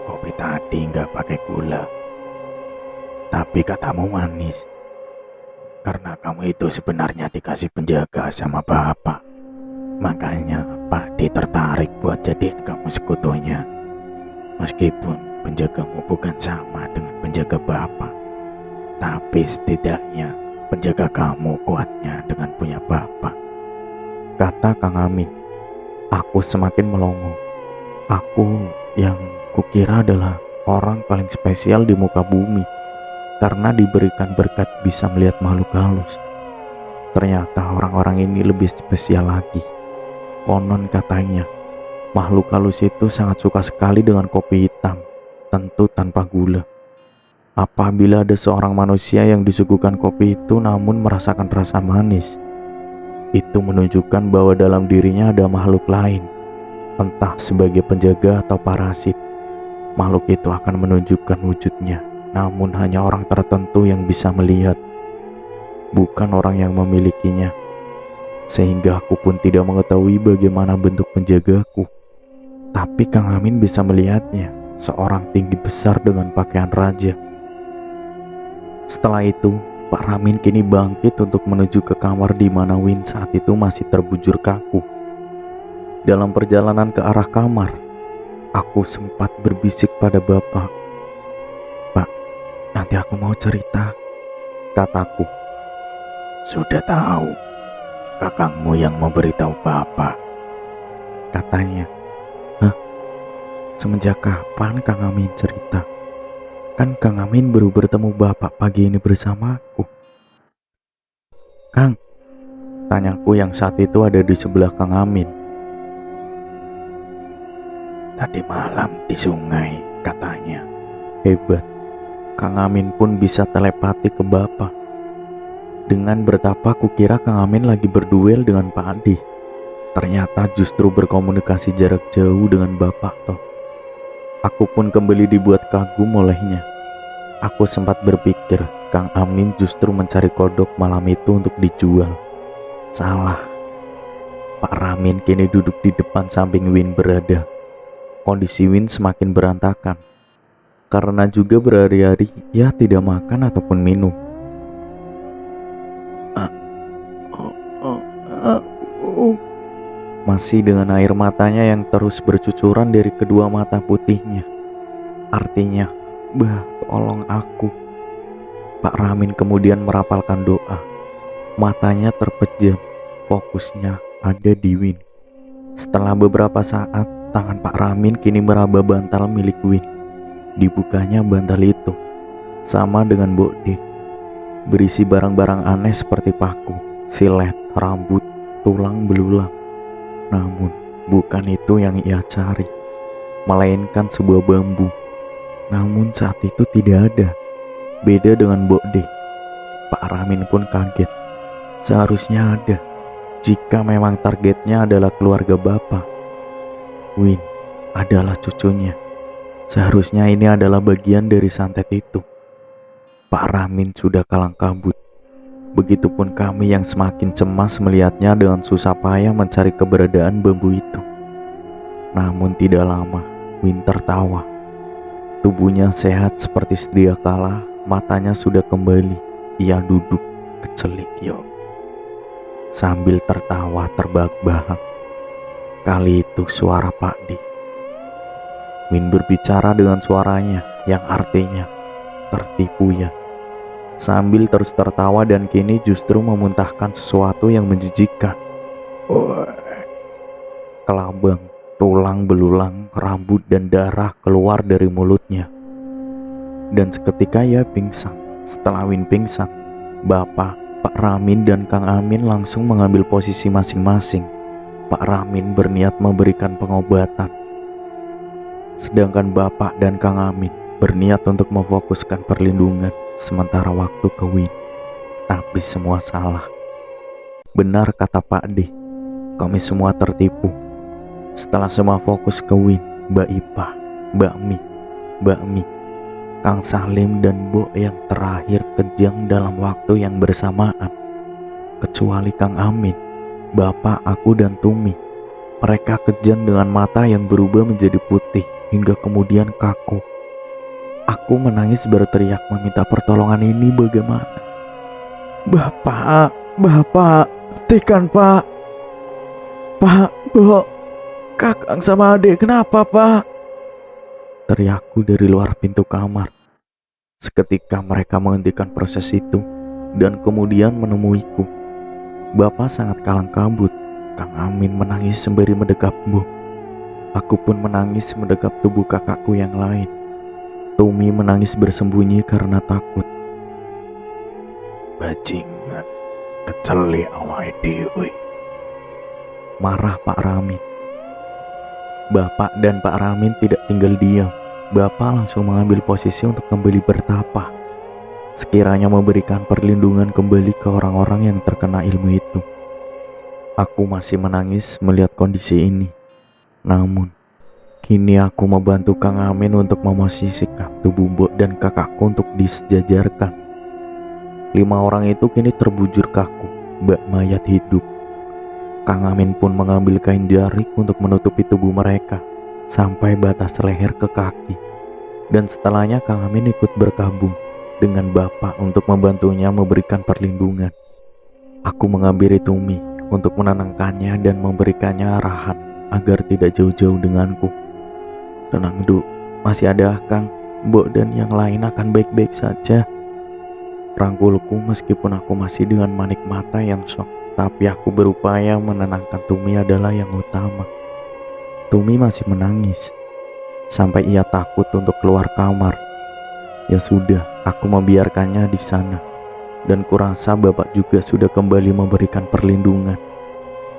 Kopi tadi nggak pakai gula, tapi katamu manis. Karena kamu itu sebenarnya dikasih penjaga sama Bapak. Makanya Pak D tertarik buat jadiin kamu sekutunya. Meskipun penjagamu bukan sama dengan penjaga Bapak, tapi setidaknya penjaga kamu kuatnya dengan punya Bapak. Kata Kang Amin. Aku semakin melongo. Aku yang kukira adalah orang paling spesial di muka bumi karena diberikan berkat bisa melihat makhluk halus. Ternyata orang-orang ini lebih spesial lagi. Konon katanya, makhluk halus itu sangat suka sekali dengan kopi hitam, tentu tanpa gula. Apabila ada seorang manusia yang disuguhkan kopi itu namun merasakan rasa manis, itu menunjukkan bahwa dalam dirinya ada makhluk lain, entah sebagai penjaga atau parasit. Makhluk itu akan menunjukkan wujudnya, namun hanya orang tertentu yang bisa melihat, bukan orang yang memilikinya. Sehingga aku pun tidak mengetahui bagaimana bentuk penjagaku. Tapi Kang Amin bisa melihatnya, seorang tinggi besar dengan pakaian raja. Setelah itu, Pak Ramin kini bangkit untuk menuju ke kamar di mana Win saat itu masih terbujur kaku. Dalam perjalanan ke arah kamar, aku sempat berbisik pada Bapak. Pak, nanti aku mau cerita, kataku. Sudah tahu, kakangmu yang memberitahu Bapak. Katanya. Hah? Semenjak kapan Kang Amin cerita? Kan Kang Amin baru bertemu Bapak pagi ini bersamaku. Kang, tanyaku yang saat itu ada di sebelah Kang Amin. Tadi malam di sungai katanya. Hebat, Kang Amin pun bisa telepati ke Bapak. Dengan bertapa kukira Kang Amin lagi berduel dengan Pak Adi. Ternyata justru berkomunikasi jarak jauh dengan Bapak toh. Aku pun kembali dibuat kagum olehnya. Aku sempat berpikir Kang Amin justru mencari kodok malam itu untuk dijual. Salah. Pak Ramin kini duduk di depan samping Win berada. Kondisi Win semakin berantakan. Karena juga berhari-hari ia tidak makan ataupun minum. aku. Masih dengan air matanya yang terus bercucuran dari kedua mata putihnya. Artinya, "Bah, tolong aku." Pak Ramin kemudian merapalkan doa. Matanya terpejam, fokusnya ada di Win. Setelah beberapa saat, tangan Pak Ramin kini meraba bantal milik Win. Dibukanya bantal itu, sama dengan Bokde, berisi barang-barang aneh seperti paku, silet, rambut, tulang belulang. Namun, bukan itu yang ia cari, melainkan sebuah bambu. Namun saat itu tidak ada. Beda dengan Bokde, Pak Ramin pun kaget. Seharusnya ada, jika memang targetnya adalah keluarga Bapak. Win adalah cucunya. Seharusnya ini adalah bagian dari santet itu. Pak Ramin sudah kalang kabut. Begitupun kami yang semakin cemas melihatnya dengan susah payah mencari keberadaan bambu itu. Namun tidak lama, Win tertawa. Tubuhnya sehat seperti sedia kala, matanya sudah kembali. Ia duduk kecelik sambil tertawa terbahak-bahak. Kali itu suara Pak D. Win berbicara dengan suaranya yang artinya tertipu ya. Sambil terus tertawa dan kini justru memuntahkan sesuatu yang menjijikkan. Kelabang, tulang belulang, rambut dan darah keluar dari mulutnya. Dan seketika ia pingsan. Setelah Win pingsan, Bapak, Pak Ramin dan Kang Amin langsung mengambil posisi masing-masing. Pak Ramin berniat memberikan pengobatan, sedangkan Bapak dan Kang Amin berniat untuk memfokuskan perlindungan sementara waktu ke Win. Tapi semua salah. Benar kata Pak D, kami semua tertipu. Setelah semua fokus ke Win, Mbak Ipah, Mbak Mi, Kang Salim dan Bo yang terakhir kejang dalam waktu yang bersamaan. Kecuali Kang Amin, Bapak, aku dan Tumi. Mereka kejang dengan mata yang berubah menjadi putih hingga kemudian kaku. Aku menangis berteriak meminta pertolongan. Ini bagaimana? Bapak, hentikan Pak. Pak, Bo, Kakang sama adik kenapa Pak? Teriakku dari luar pintu kamar. Seketika mereka menghentikan proses itu dan kemudian menemuiku. Bapak sangat kalang kabut. Kang Amin menangis sembari mendekap Bo. Aku pun menangis mendekap tubuh kakakku yang lain. Tumi menangis bersembunyi karena takut. Bajingan, keceli awake dhewe. Marah Pak Ramin. Bapak dan Pak Ramin tidak tinggal diam. Bapak langsung mengambil posisi untuk kembali bertapa, sekiranya memberikan perlindungan kembali ke orang-orang yang terkena ilmu itu. Aku masih menangis melihat kondisi ini. Namun, kini aku membantu Kang Amin untuk memosisikan tubuh Mbok dan kakakku untuk disejajarkan. 5 orang itu kini terbujur kaku, bak mayat hidup. Kang Amin pun mengambil kain jarik untuk menutupi tubuh mereka sampai batas leher ke kaki. Dan setelahnya Kang Amin ikut bergabung dengan Bapak untuk membantunya memberikan perlindungan. Aku menghampiri Tumi untuk menenangkannya dan memberikannya arahan agar tidak jauh-jauh denganku. Tenang Du, masih ada Kang, Mbok dan yang lain akan baik-baik saja. Rangkulku meskipun aku masih dengan manik mata yang shock, tapi aku berupaya menenangkan Tumi adalah yang utama. Tumi masih menangis sampai ia takut untuk keluar kamar. Ya sudah, aku membiarkannya di sana. Dan kurasa Bapak juga sudah kembali memberikan perlindungan.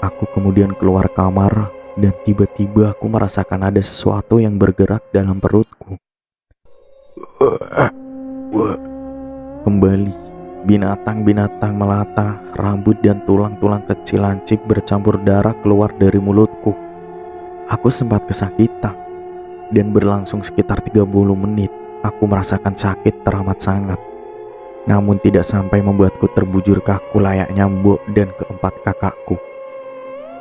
Aku kemudian keluar kamar dan tiba-tiba aku merasakan ada sesuatu yang bergerak dalam perutku. Kembali, binatang-binatang melata, rambut dan tulang-tulang kecil lancip bercampur darah keluar dari mulutku. Aku sempat kesakitan dan berlangsung sekitar 30 menit. Aku merasakan sakit teramat sangat. Namun tidak sampai membuatku terbujur kaku layaknya Mbok dan keempat kakakku.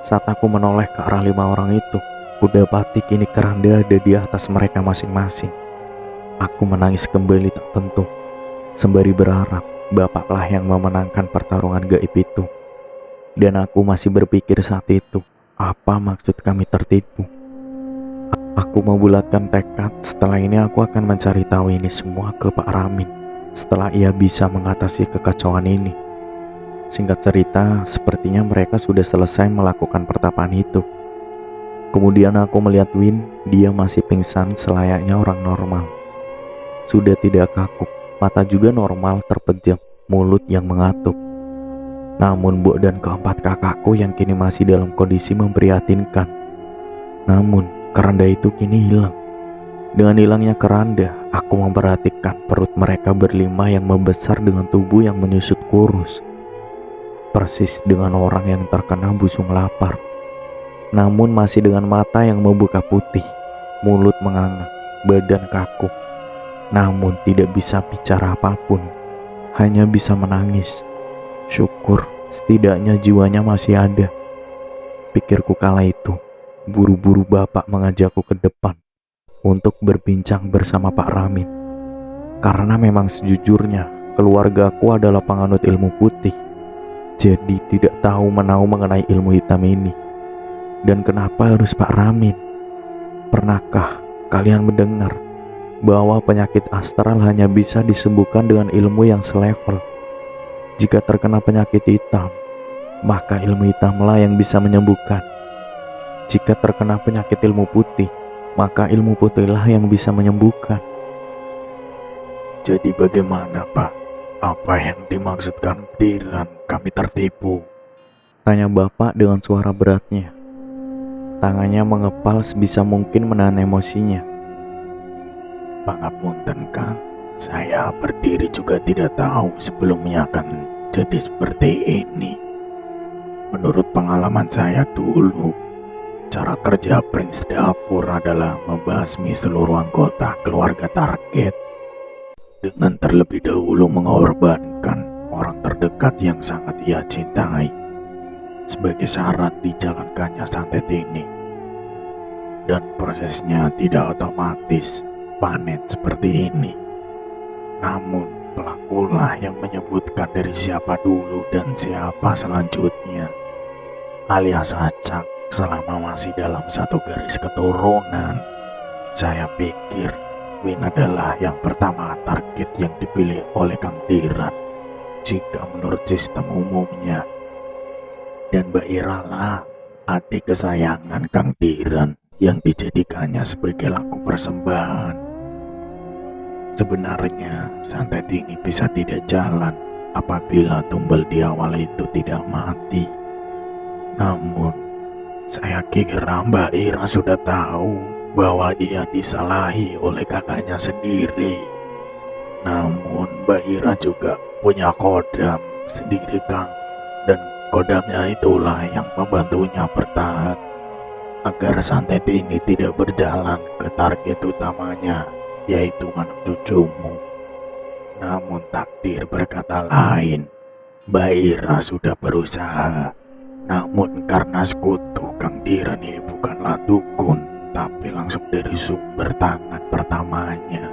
Saat aku menoleh ke arah 5 orang itu, kudapati kini keranda ada di atas mereka masing-masing. Aku menangis kembali tak tentu, sembari berharap Bapaklah yang memenangkan pertarungan gaib itu. Dan aku masih berpikir saat itu, apa maksud kami tertipu? Aku membulatkan tekad, setelah ini aku akan mencari tahu ini semua ke Pak Ramin. Setelah ia bisa mengatasi kekacauan ini. Singkat cerita, sepertinya mereka sudah selesai melakukan pertapaan itu. Kemudian aku melihat Win, dia masih pingsan selayaknya orang normal. Sudah tidak kaku, mata juga normal terpejam, mulut yang mengatup. Namun Mbok dan keempat kakakku yang kini masih dalam kondisi memprihatinkan. Namun keranda itu kini hilang. Dengan hilangnya keranda, aku memperhatikan perut mereka berlima yang membesar dengan tubuh yang menyusut kurus. Persis dengan orang yang terkena busung lapar. Namun masih dengan mata yang membuka putih, mulut menganga, badan kaku. Namun tidak bisa bicara apapun, hanya bisa menangis. Syukur, setidaknya jiwanya masih ada. Pikirku kala itu, buru-buru bapak mengajakku ke depan untuk berbincang bersama Pak Ramin. Karena memang sejujurnya, keluargaku adalah penganut ilmu putih. Jadi tidak tahu menahu mengenai ilmu hitam ini. Dan kenapa harus Pak Ramin? Pernahkah kalian mendengar bahwa penyakit astral hanya bisa disembuhkan dengan ilmu yang selevel? Jika terkena penyakit hitam, maka ilmu hitamlah yang bisa menyembuhkan. Jika terkena penyakit ilmu putih, maka ilmu putihlah yang bisa menyembuhkan. Jadi bagaimana, Pak? Apa yang dimaksudkan Diran kami tertipu? Tanya bapak dengan suara beratnya. Tangannya mengepal sebisa mungkin menahan emosinya. Pangapunten, Kang. Saya berdiri juga tidak tahu sebelumnya akan jadi seperti ini. Menurut pengalaman saya dulu, cara kerja Prince Dapur adalah membasmi seluruh anggota keluarga target dengan terlebih dahulu mengorbankan orang terdekat yang sangat ia cintai sebagai syarat dijalankannya santet ini. Dan prosesnya tidak otomatis panen seperti ini. Namun pelakulah yang menyebutkan dari siapa dulu dan siapa selanjutnya, alias acak selama masih dalam satu garis keturunan. Saya pikir Win adalah yang pertama target yang dipilih oleh Kang Diran jika menurut sistem umumnya. Dan Mbak Ira lah adik kesayangan Kang Diran yang dijadikannya sebagai laku persembahan. Sebenarnya santet ini bisa tidak jalan apabila tumbal di awal itu tidak mati. Namun saya kira Mbak Ira sudah tahu bahwa ia disalahi oleh kakaknya sendiri. Namun Mbak Ira juga punya kodam sendiri, Kang. Dan kodamnya itulah yang membantunya bertahan agar santet ini tidak berjalan ke target utamanya, yaitu anak cucumu. Namun takdir berkata lain. Mbak Ira sudah berusaha, namun karena sekutu Kang Diran ini bukanlah dukun, tapi langsung dari sumber tangan pertamanya,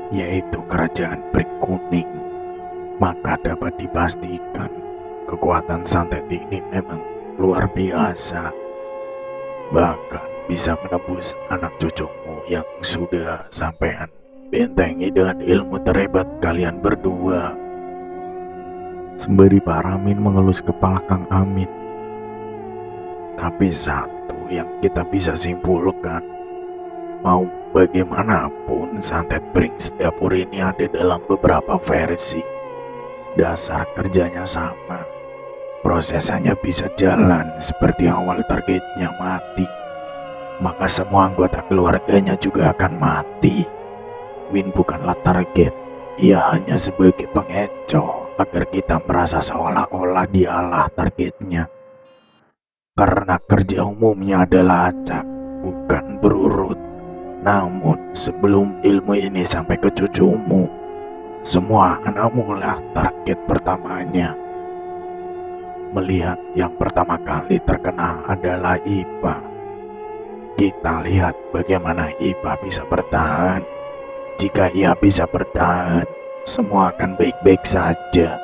yaitu kerajaan Pring Kuning, maka dapat dipastikan kekuatan santet ini memang luar biasa. Bahkan bisa menembus anak cucumu yang sudah sampean bentengi dengan ilmu terhebat kalian berdua. Sembari Pak Ramin mengelus kepala Kang Amin. Tapi satu yang kita bisa simpulkan, mau bagaimanapun santet Prince Dapur ini ada dalam beberapa versi. Dasar kerjanya sama. Prosesnya bisa jalan seperti awal targetnya mati, maka semua anggota keluarganya juga akan mati. Win bukanlah target, ia hanya sebagai pengecoh agar kita merasa seolah-olah dialah targetnya. Karena kerja umumnya adalah acak, bukan berurut. Namun sebelum ilmu ini sampai ke cucumu, semua anakmu lah target pertamanya. Melihat yang pertama kali terkena adalah Ipa, kita lihat bagaimana Ipa bisa bertahan. Jika ia bisa bertahan, semua akan baik-baik saja.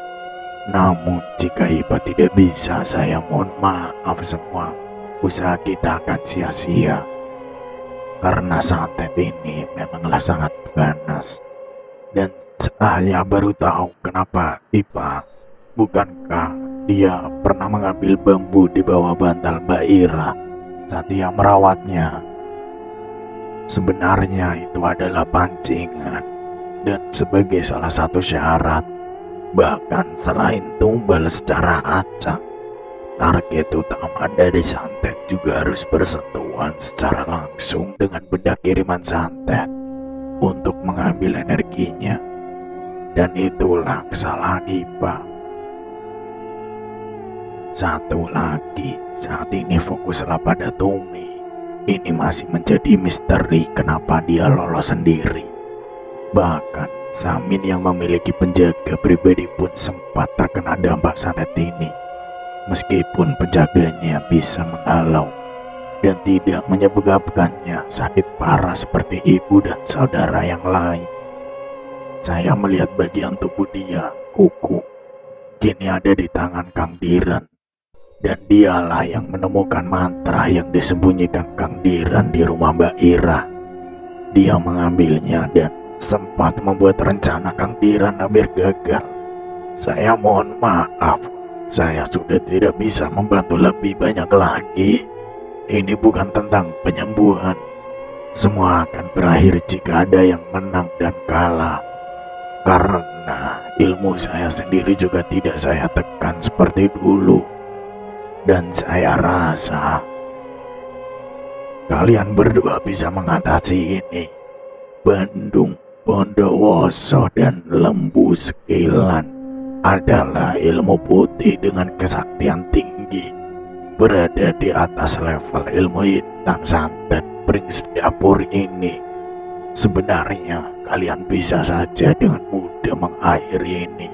Namun jika Ipa tidak bisa, saya mohon maaf semua. Usaha kita akan sia-sia. Karena santet ini memanglah sangat ganas. Dan saya baru tahu kenapa Ipa. Bukankah dia pernah mengambil bambu di bawah bantal Mbak Ira saat ia merawatnya? Sebenarnya itu adalah pancingan. Dan sebagai salah satu syarat, bahkan selain tumbal secara acak, target utama dari santet juga harus bersentuhan secara langsung dengan benda kiriman santet untuk mengambil energinya. Dan itulah kesalahan Ipa. Satu lagi, saat ini fokuslah pada Tumi. Ini masih menjadi misteri kenapa dia lolos sendiri. Bahkan Samin yang memiliki penjaga pribadi pun sempat terkena dampak santet ini. Meskipun penjaganya bisa menghalau dan tidak menyebabkannya sakit parah seperti ibu dan saudara yang lain. Saya melihat bagian tubuh dia, kuku, kini ada di tangan Kang Diran. Dan dialah yang menemukan mantra yang disembunyikan Kang Diran di rumah Mbak Ira. Dia mengambilnya dan sempat membuat rencana Kang Diran hampir gagal. Saya mohon maaf, saya sudah tidak bisa membantu lebih banyak lagi. Ini bukan tentang penyembuhan. Semua akan berakhir jika ada yang menang dan kalah. Karena ilmu saya sendiri juga tidak saya tekan seperti dulu. Dan saya rasa kalian berdua bisa mengatasi ini. Bandung, Bondowoso, dan Lembu Sekilan adalah ilmu putih dengan kesaktian tinggi, berada di atas level ilmu hitam santet Prince Dapur ini. Sebenarnya kalian bisa saja dengan mudah mengakhiri ini.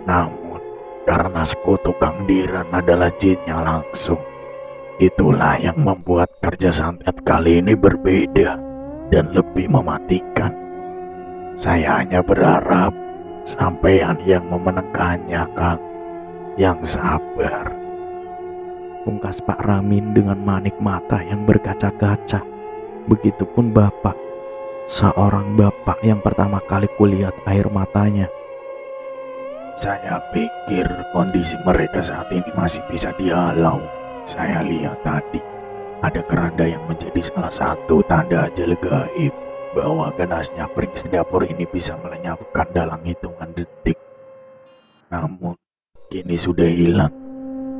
Namun karena sekutu Kang Diran adalah jinnya langsung, itulah yang membuat kerja santet kali ini berbeda dan lebih mematikan. Saya hanya berharap sampean yang memenangkannya, Kang, yang sabar. Pungkas Pak Ramin dengan manik mata yang berkaca-kaca. Begitupun Bapak, seorang bapak yang pertama kali kulihat air matanya. Saya pikir kondisi mereka saat ini masih bisa dihalau. Saya lihat tadi ada keranda yang menjadi salah satu tanda ajal gaib bahwa ganasnya Prince Dapur ini bisa melenyapkan dalam hitungan detik. Namun kini sudah hilang.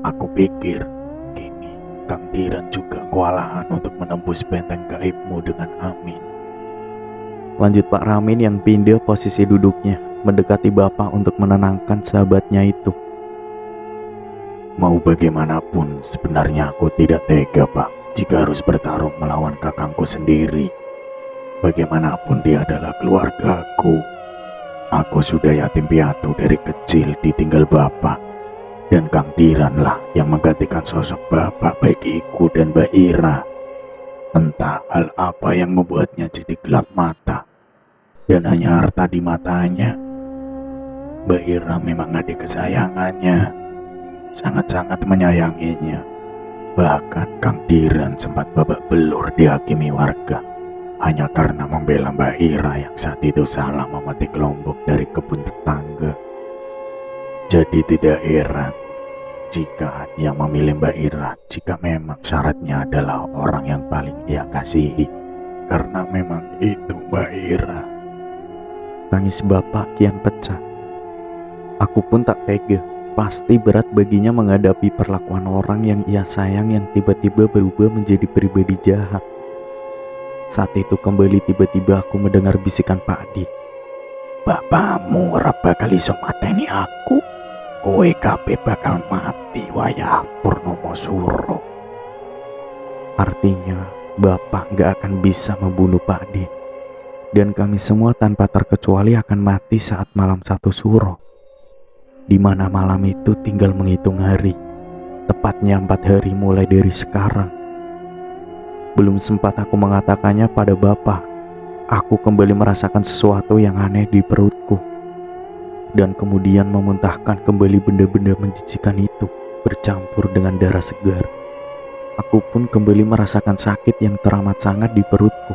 Aku pikir kini Kang Diran juga kewalahan untuk menembus benteng gaibmu dengan Amin. Lanjut Pak Ramin yang pindah posisi duduknya, mendekati Bapak untuk menenangkan sahabatnya itu. Mau bagaimanapun sebenarnya aku tidak tega, Pak, jika harus bertarung melawan kakangku sendiri. Bagaimanapun dia adalah keluargaku. Aku sudah yatim piatu dari kecil ditinggal bapak. Dan Kang Diranlah yang menggantikan sosok bapak bagiku dan Mbak Ira. Entah hal apa yang membuatnya jadi gelap mata dan hanya harta di matanya. Mbak Ira memang adik kesayangannya, sangat-sangat menyayanginya. Bahkan Kang Diran sempat babak belur dihakimi warga hanya karena membela Mbak Ira yang saat itu salah memetik lombok dari kebun tetangga. Jadi tidak heran jika ia memilih Mbak Ira jika memang syaratnya adalah orang yang paling ia kasihi. Karena memang itu Mbak Ira. Tangis Bapak kian pecah. Aku pun tak tega. Pasti berat baginya menghadapi perlakuan orang yang ia sayang yang tiba-tiba berubah menjadi pribadi jahat. Saat itu kembali tiba-tiba aku mendengar bisikan Pak Di. Bapakmu ora bakal iso mateni aku. Kowe kabeh bakal mati wayah Purnomo Suro. Artinya Bapak gak akan bisa membunuh Pak Di. Dan kami semua tanpa terkecuali akan mati saat malam satu suro. Di mana malam itu tinggal menghitung hari. Tepatnya 4 hari mulai dari sekarang. Belum sempat aku mengatakannya pada Bapak, aku kembali merasakan sesuatu yang aneh di perutku. dan kemudian memuntahkan kembali benda-benda menjijikan itu bercampur dengan darah segar. Aku pun kembali merasakan sakit yang teramat sangat di perutku.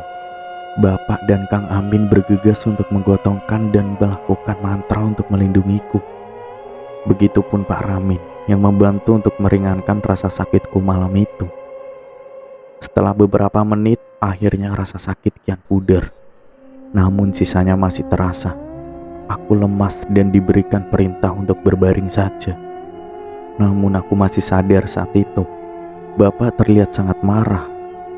Bapak dan Kang Amin bergegas untuk menggotongkan dan melakukan mantra untuk melindungiku. Begitupun Pak Ramin yang membantu untuk meringankan rasa sakitku malam itu. Setelah beberapa menit, akhirnya rasa sakit kian pudar. Namun sisanya masih terasa. Aku lemas dan diberikan perintah untuk berbaring saja. Namun aku masih sadar saat itu. Bapak terlihat sangat marah.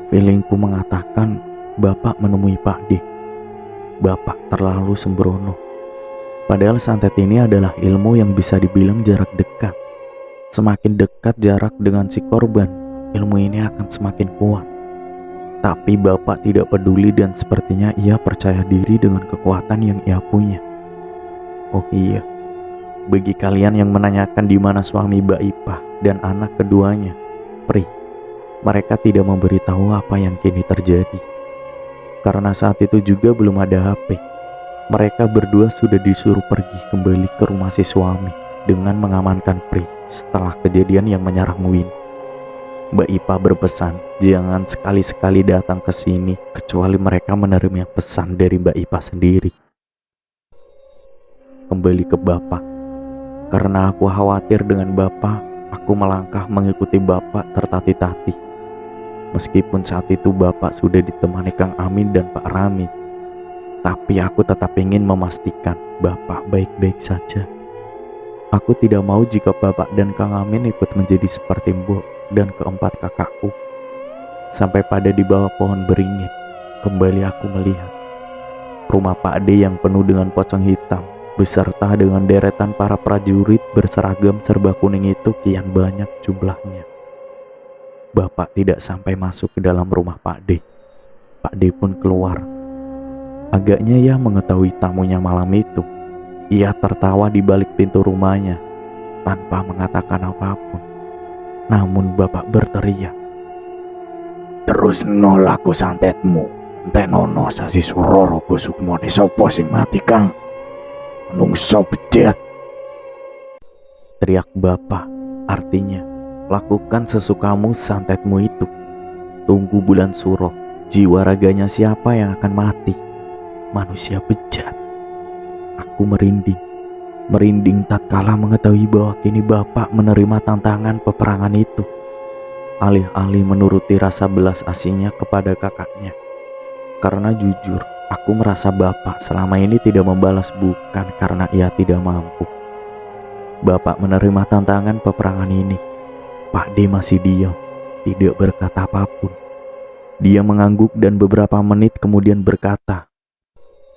Feelingku mengatakan Bapak menemui Pak D. Bapak terlalu sembrono. Padahal santet ini adalah ilmu yang bisa dibilang jarak dekat. Semakin dekat jarak dengan si korban, ilmu ini akan semakin kuat. Tapi Bapak tidak peduli dan sepertinya ia percaya diri dengan kekuatan yang ia punya. Oh iya, bagi kalian yang menanyakan di mana suami Mbak Ipah dan anak keduanya, Pri, mereka tidak memberitahu apa yang kini terjadi. Karena saat itu juga belum ada HP. Mereka berdua sudah disuruh pergi kembali ke rumah si suami dengan mengamankan Pri setelah kejadian yang menyerang Win. Mbak Ipa berpesan jangan sekali-sekali datang ke sini kecuali mereka menerima pesan dari Mbak Ipa sendiri. Kembali ke Bapak. Karena aku khawatir dengan Bapak, aku melangkah mengikuti Bapak tertatih-tatih. Meskipun saat itu Bapak sudah ditemani Kang Amin dan Pak Ramin, tapi aku tetap ingin memastikan Bapak baik-baik saja. Aku tidak mau jika Bapak dan Kang Amin ikut menjadi seperti Mbok dan keempat kakakku. Sampai pada di bawah pohon beringin, kembali aku melihat rumah Pak D yang penuh dengan pocong hitam beserta dengan deretan para prajurit berseragam serba kuning itu kian banyak jumlahnya. Bapak tidak sampai masuk ke dalam rumah Pak D. Pak D pun keluar. Agaknya ia mengetahui tamunya malam itu. Ia tertawa di balik pintu rumahnya tanpa mengatakan apapun. Namun Bapak berteriak, Terus nolaku santetmu. Tenono sasi suroro kusukmone sopo sing mati kang. Menungso bejat. teriak Bapak. Artinya, lakukan sesukamu santetmu itu. Tunggu bulan suro, jiwa raganya siapa yang akan mati? Manusia bejat. Aku merinding tatkala mengetahui bahwa kini Bapak menerima tantangan peperangan itu. Alih-alih menuruti rasa belas asihnya kepada kakaknya. Karena jujur, aku merasa Bapak selama ini tidak membalas bukan karena ia tidak mampu. Bapak menerima tantangan peperangan ini. Pak D masih diam, tidak berkata apapun. Dia mengangguk dan beberapa menit kemudian berkata,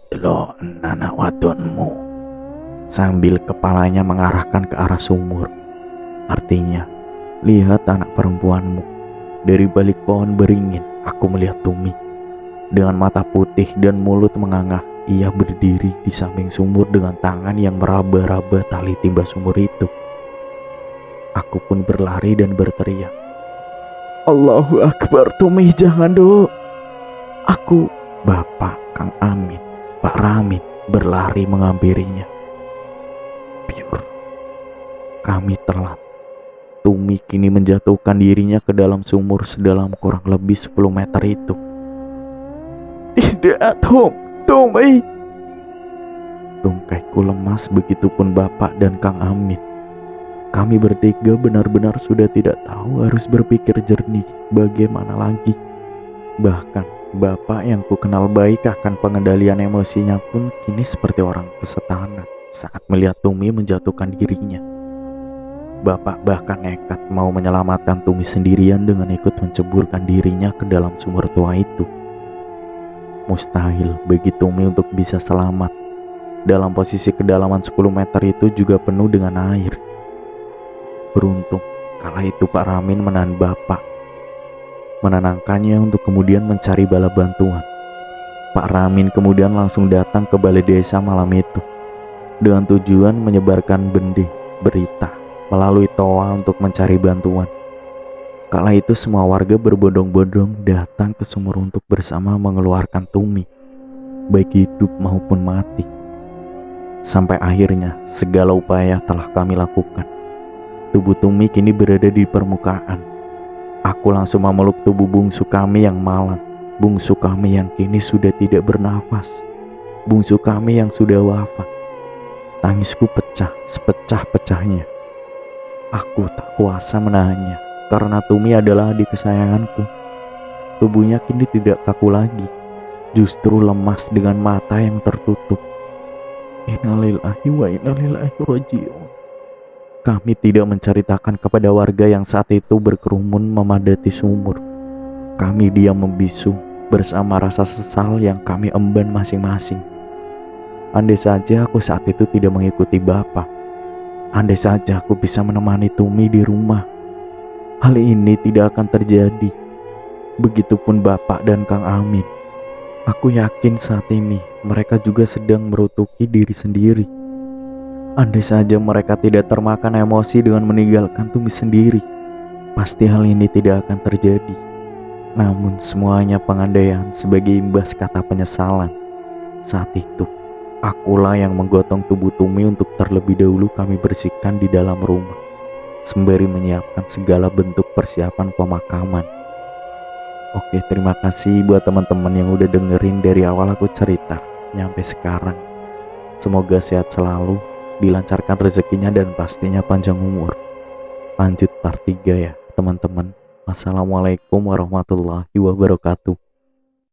Delok anak wadonmu. sambil kepalanya mengarahkan ke arah sumur. Artinya, lihat anak perempuanmu. Dari balik pohon beringin, aku melihat Tumi. Dengan mata putih dan mulut mengangah, ia berdiri di samping sumur dengan tangan yang meraba-raba tali timba sumur itu. Aku pun berlari dan berteriak, Allahu Akbar, Tumi, jangan dok. Aku, Bapak, Kang Amin, Pak Ramin berlari menghampirinya. Piur, kami telat. Tumi kini menjatuhkan dirinya ke dalam sumur sedalam kurang lebih 10 meter itu. Tidak, Tumi. Tungkaiku lemas, begitupun Bapak dan Kang Amin. Kami bertiga benar-benar sudah tidak tahu harus berpikir jernih bagaimana lagi. Bahkan Bapak yang ku kenal baik akan pengendalian emosinya pun kini seperti orang kesetanan saat melihat Tumi menjatuhkan dirinya. Bapak bahkan nekat mau menyelamatkan Tumi sendirian dengan ikut menceburkan dirinya ke dalam sumur tua itu. Mustahil bagi Tumi untuk bisa selamat. Dalam posisi kedalaman 10 meter itu juga penuh dengan air. Beruntung, kala itu Pak Ramin menahan Bapak, menenangkannya untuk kemudian mencari bala bantuan. Pak Ramin kemudian langsung datang ke balai desa malam itu dengan tujuan menyebarkan berita melalui toa untuk mencari bantuan. Kala itu semua warga berbondong-bondong datang ke sumur untuk bersama mengeluarkan Tumi, baik hidup maupun mati. Sampai akhirnya segala upaya telah kami lakukan. Tubuh Tumi kini berada di permukaan. Aku langsung memeluk tubuh bungsu kami yang malang, bungsu kami yang kini sudah tidak bernafas, bungsu kami yang sudah wafat. Tangisku pecah sepecah-pecahnya. Aku tak kuasa menahannya, karena Tumi adalah adik kesayanganku. Tubuhnya kini tidak kaku lagi, justru lemas dengan mata yang tertutup. Innalillahi wa inna ilaihi raji'un. Kami tidak menceritakan kepada warga yang saat itu berkerumun memadati sumur. Kami diam membisu bersama rasa sesal yang kami emban masing-masing. Andai saja aku saat itu tidak mengikuti Bapak, andai saja aku bisa menemani Tumi di rumah, hal ini tidak akan terjadi. Begitupun Bapak dan Kang Amin. Aku yakin saat ini mereka juga sedang merutuki diri sendiri. Andai saja mereka tidak termakan emosi dengan meninggalkan Tumi sendiri, pasti hal ini tidak akan terjadi. Namun semuanya pengandaian sebagai imbas kata penyesalan. Saat itu, akulah yang menggotong tubuh Tumi untuk terlebih dahulu kami bersihkan di dalam rumah, sembari menyiapkan segala bentuk persiapan pemakaman. Oke, terima kasih buat teman-teman yang udah dengerin dari awal aku cerita nyampe sekarang. Semoga sehat selalu, dilancarkan rezekinya dan pastinya panjang umur. Lanjut part 3 ya teman-teman. Wassalamualaikum warahmatullahi wabarakatuh.